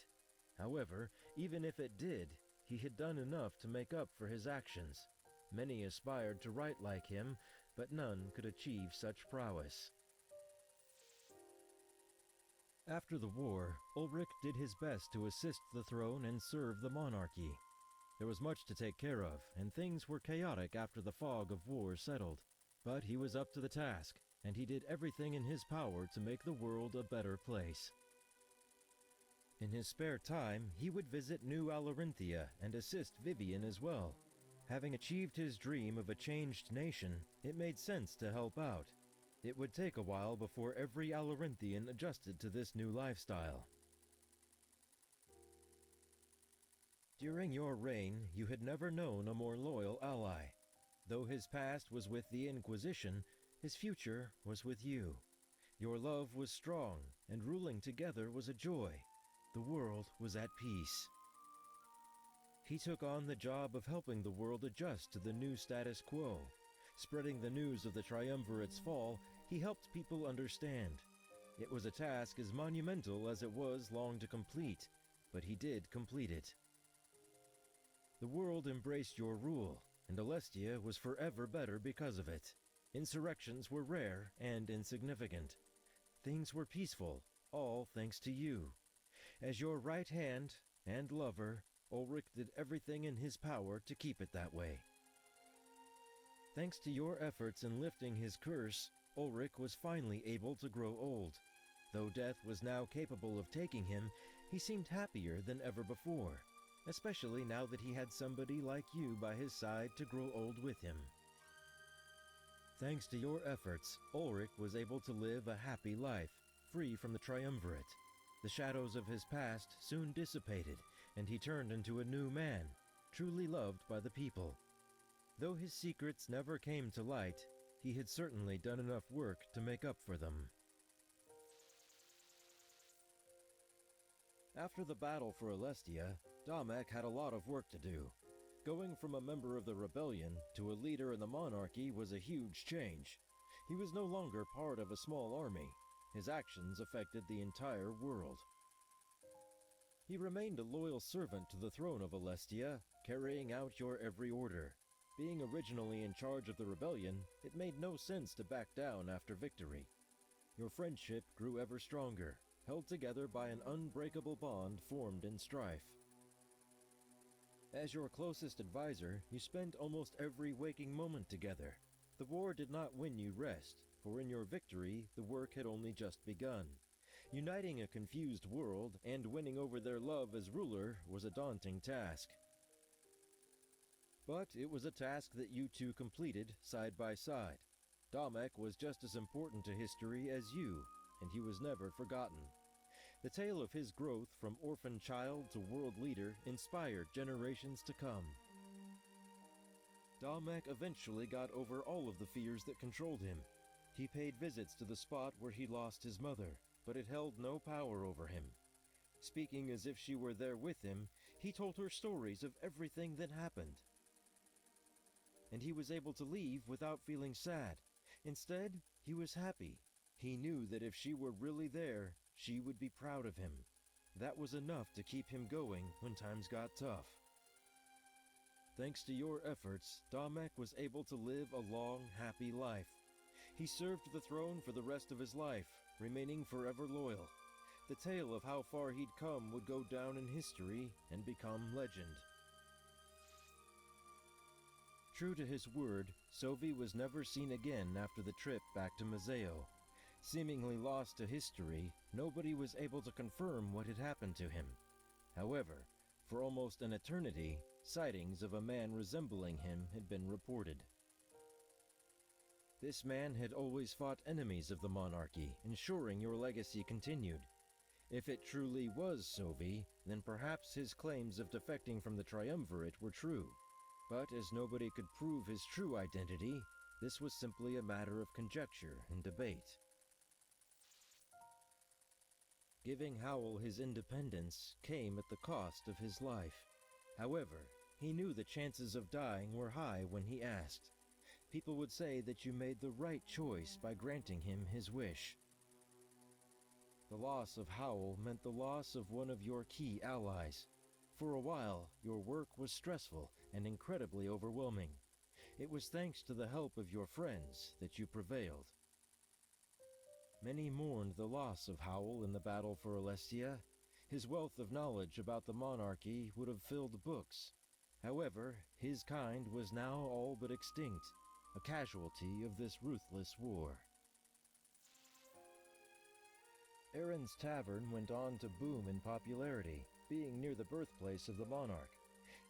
However, even if it did, he had done enough to make up for his actions. Many aspired to write like him, but none could achieve such prowess. After the war, Ulric did his best to assist the throne and serve the monarchy. There was much to take care of, and things were chaotic after the fog of war settled. But he was up to the task, and he did everything in his power to make the world a better place. In his spare time, he would visit New Alarinthia and assist Vivien as well. Having achieved his dream of a changed nation, it made sense to help out. It would take a while before every Alarinthian adjusted to this new lifestyle. During your reign, you had never known a more loyal ally. Though his past was with the Inquisition, his future was with you. Your love was strong, and ruling together was a joy. The world was at peace. He took on the job of helping the world adjust to the new status quo. Spreading the news of the Triumvirate's fall, he helped people understand. It was a task as monumental as it was long to complete, but he did complete it. The world embraced your rule, and Alestia was forever better because of it. Insurrections were rare and insignificant. Things were peaceful, all thanks to you. As your right hand and lover, Ulric did everything in his power to keep it that way. Thanks to your efforts in lifting his curse, Ulric was finally able to grow old. Though death was now capable of taking him, he seemed happier than ever before, especially now that he had somebody like you by his side to grow old with him. Thanks to your efforts, Ulric was able to live a happy life, free from the Triumvirate. The shadows of his past soon dissipated, and he turned into a new man, truly loved by the people. Though his secrets never came to light, he had certainly done enough work to make up for them. After the battle for Alestia, Damek had a lot of work to do. Going from a member of the rebellion to a leader in the monarchy was a huge change. He was no longer part of a small army. His actions affected the entire world. He remained a loyal servant to the throne of Alestia, carrying out your every order. Being originally in charge of the rebellion, it made no sense to back down after victory. Your friendship grew ever stronger, held together by an unbreakable bond formed in strife. As your closest advisor, you spent almost every waking moment together. The war did not win you rest, for in your victory, the work had only just begun. Uniting a confused world and winning over their love as ruler was a daunting task. But it was a task that you two completed side by side. Damek was just as important to history as you, and he was never forgotten. The tale of his growth from orphan child to world leader inspired generations to come. Damek eventually got over all of the fears that controlled him. He paid visits to the spot where he lost his mother, but it held no power over him. Speaking as if she were there with him, he told her stories of everything that happened. And he was able to leave without feeling sad. Instead, he was happy. He knew that if she were really there, she would be proud of him. That was enough to keep him going when times got tough. Thanks to your efforts, Damek was able to live a long, happy life. He served the throne for the rest of his life, remaining forever loyal. The tale of how far he'd come would go down in history and become legend. True to his word, Sovy was never seen again after the trip back to Mazeo. Seemingly lost to history, nobody was able to confirm what had happened to him. However, for almost an eternity, sightings of a man resembling him had been reported. This man had always fought enemies of the monarchy, ensuring your legacy continued. If it truly was Sovy, then perhaps his claims of defecting from the Triumvirate were true. But as nobody could prove his true identity, this was simply a matter of conjecture and debate. Giving Howl his independence came at the cost of his life. However, he knew the chances of dying were high when he asked. People would say that you made the right choice by granting him his wish. The loss of Howl meant the loss of one of your key allies. For a while, your work was stressful and incredibly overwhelming. It was thanks to the help of your friends that you prevailed. Many mourned the loss of Howl in the battle for Alestia. His wealth of knowledge about the monarchy would have filled books. However, his kind was now all but extinct, a casualty of this ruthless war. Airen's tavern went on to boom in popularity, being near the birthplace of the monarch.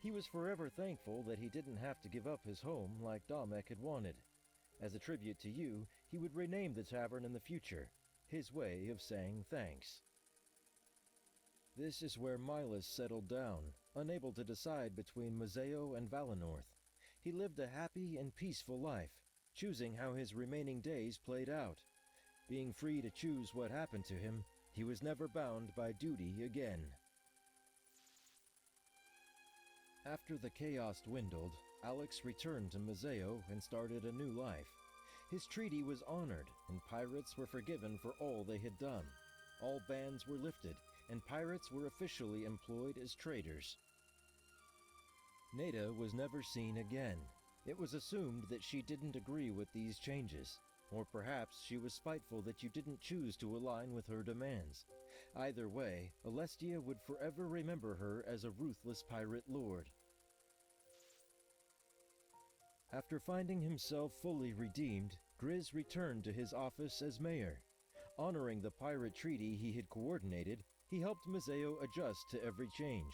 He was forever thankful that he didn't have to give up his home like Damek had wanted. As a tribute to you, he would rename the tavern in the future, his way of saying thanks. This is where Milas settled down, unable to decide between Mazeo and Valenorth. He lived a happy and peaceful life, choosing how his remaining days played out. Being free to choose what happened to him, he was never bound by duty again. After the chaos dwindled, Alex returned to Mazeo and started a new life. His treaty was honored, and pirates were forgiven for all they had done. All bans were lifted, and pirates were officially employed as traders. Neda was never seen again. It was assumed that she didn't agree with these changes, or perhaps she was spiteful that you didn't choose to align with her demands. Either way, Alestia would forever remember her as a ruthless pirate lord. After finding himself fully redeemed, Gryz returned to his office as mayor. Honoring the pirate treaty he had coordinated, he helped Mazeo adjust to every change.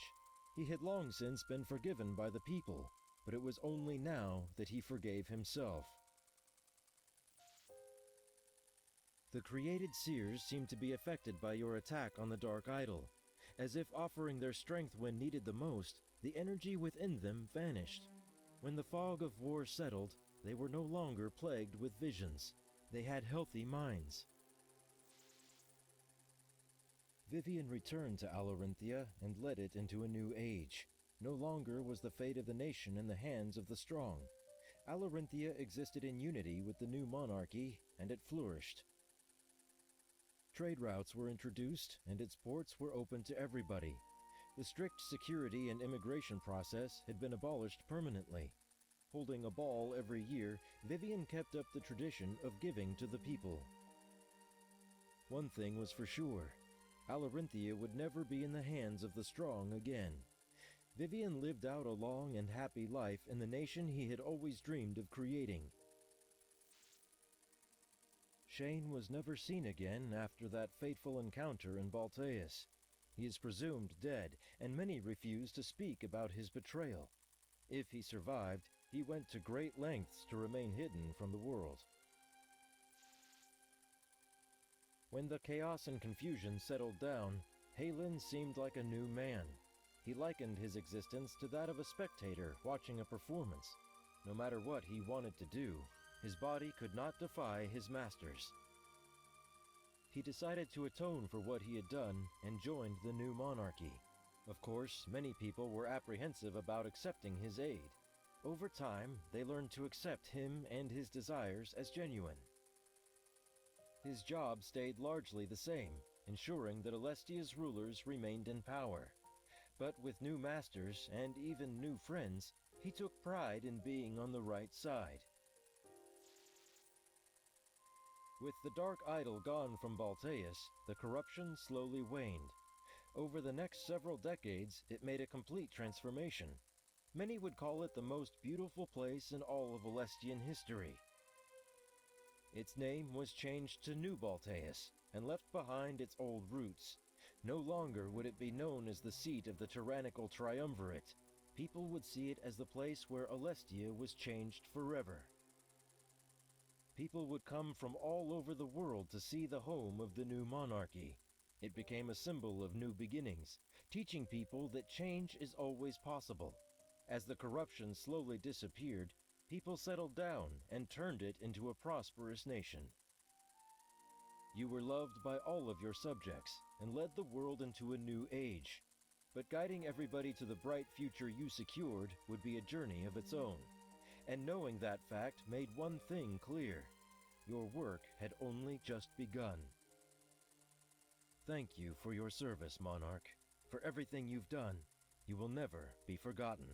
He had long since been forgiven by the people, but it was only now that he forgave himself. The created Seers seemed to be affected by your attack on the Dark Idol. As if offering their strength when needed the most, the energy within them vanished. When the fog of war settled, they were no longer plagued with visions. They had healthy minds. Vivien returned to Alarinthia and led it into a new age. No longer was the fate of the nation in the hands of the strong. Alarinthia existed in unity with the new monarchy, and it flourished. Trade routes were introduced, and its ports were open to everybody. The strict security and immigration process had been abolished permanently. Holding a ball every year, Vivien kept up the tradition of giving to the people. One thing was for sure. Alarinthia would never be in the hands of the strong again. Vivien lived out a long and happy life in the nation he had always dreamed of creating. Shane was never seen again after that fateful encounter in Balteus. He is presumed dead, and many refuse to speak about his betrayal. If he survived, he went to great lengths to remain hidden from the world. When the chaos and confusion settled down, Halin seemed like a new man. He likened his existence to that of a spectator watching a performance. No matter what he wanted to do, his body could not defy his masters. He decided to atone for what he had done and joined the new monarchy. Of course, many people were apprehensive about accepting his aid. Over time, they learned to accept him and his desires as genuine. His job stayed largely the same, ensuring that Alestia's rulers remained in power. But with new masters and even new friends, he took pride in being on the right side. With the Dark Idol gone from Balteus, the corruption slowly waned. Over the next several decades, it made a complete transformation. Many would call it the most beautiful place in all of Alestian history. Its name was changed to New Balteus, and left behind its old roots. No longer would it be known as the seat of the tyrannical Triumvirate. People would see it as the place where Alestia was changed forever. People would come from all over the world to see the home of the new monarchy. It became a symbol of new beginnings, teaching people that change is always possible. As the corruption slowly disappeared, people settled down and turned it into a prosperous nation. You were loved by all of your subjects and led the world into a new age. But guiding everybody to the bright future you secured would be a journey of its own. And knowing that fact made one thing clear. Your work had only just begun. Thank you for your service, Monarch. For everything you've done, you will never be forgotten.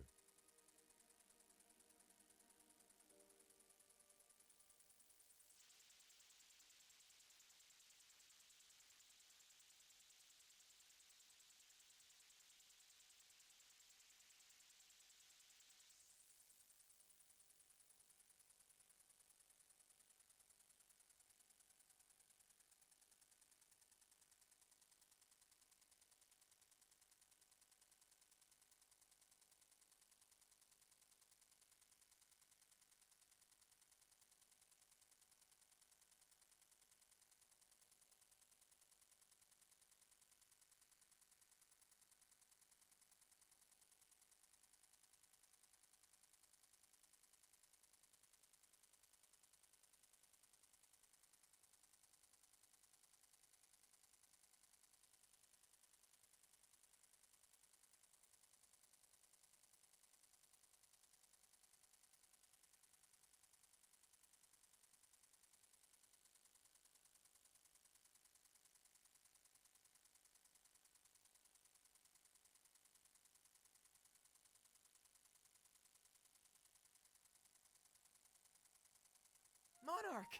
Monarch!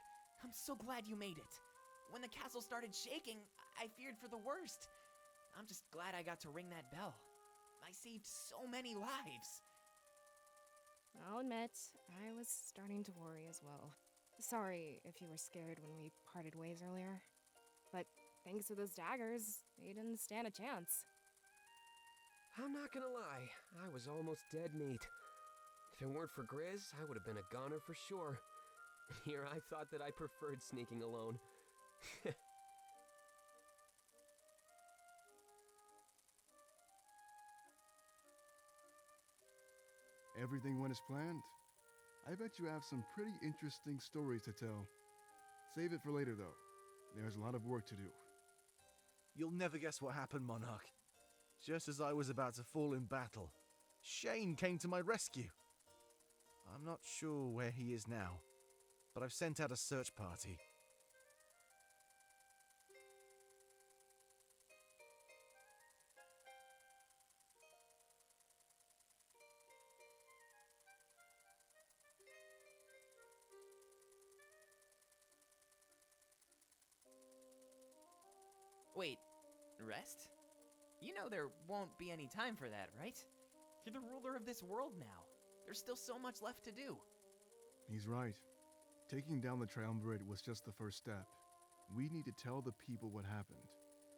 I'm so glad you made it. When the castle started shaking, I feared for the worst. I'm just glad I got to ring that bell. I saved so many lives. I'll admit, I was starting to worry as well. Sorry if you were scared when we parted ways earlier. But thanks to those daggers, they didn't stand a chance. I'm not gonna lie, I was almost dead meat. If it weren't for Gryz, I would have been a goner for sure. Here I thought that I preferred sneaking alone. Everything went as planned. I bet you have some pretty interesting stories to tell. Save it for later, though. There's a lot of work to do. You'll never guess what happened, Monarch. Just as I was about to fall in battle, Shane came to my rescue. I'm not sure where he is now, but I've sent out a search party. Wait, rest? You know there won't be any time for that, right? You're the ruler of this world now. There's still so much left to do. He's right. Taking down the Triumvirate was just the first step. We need to tell the people what happened,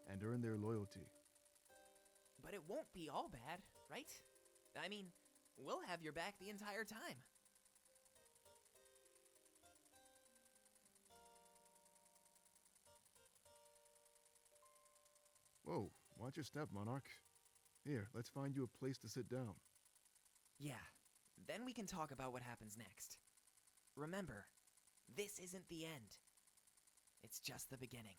and earn their loyalty. But it won't be all bad, right? I mean, we'll have your back the entire time. Whoa, watch your step, Monarch. Here, let's find you a place to sit down. Yeah, then we can talk about what happens next. Remember, this isn't the end. It's just the beginning.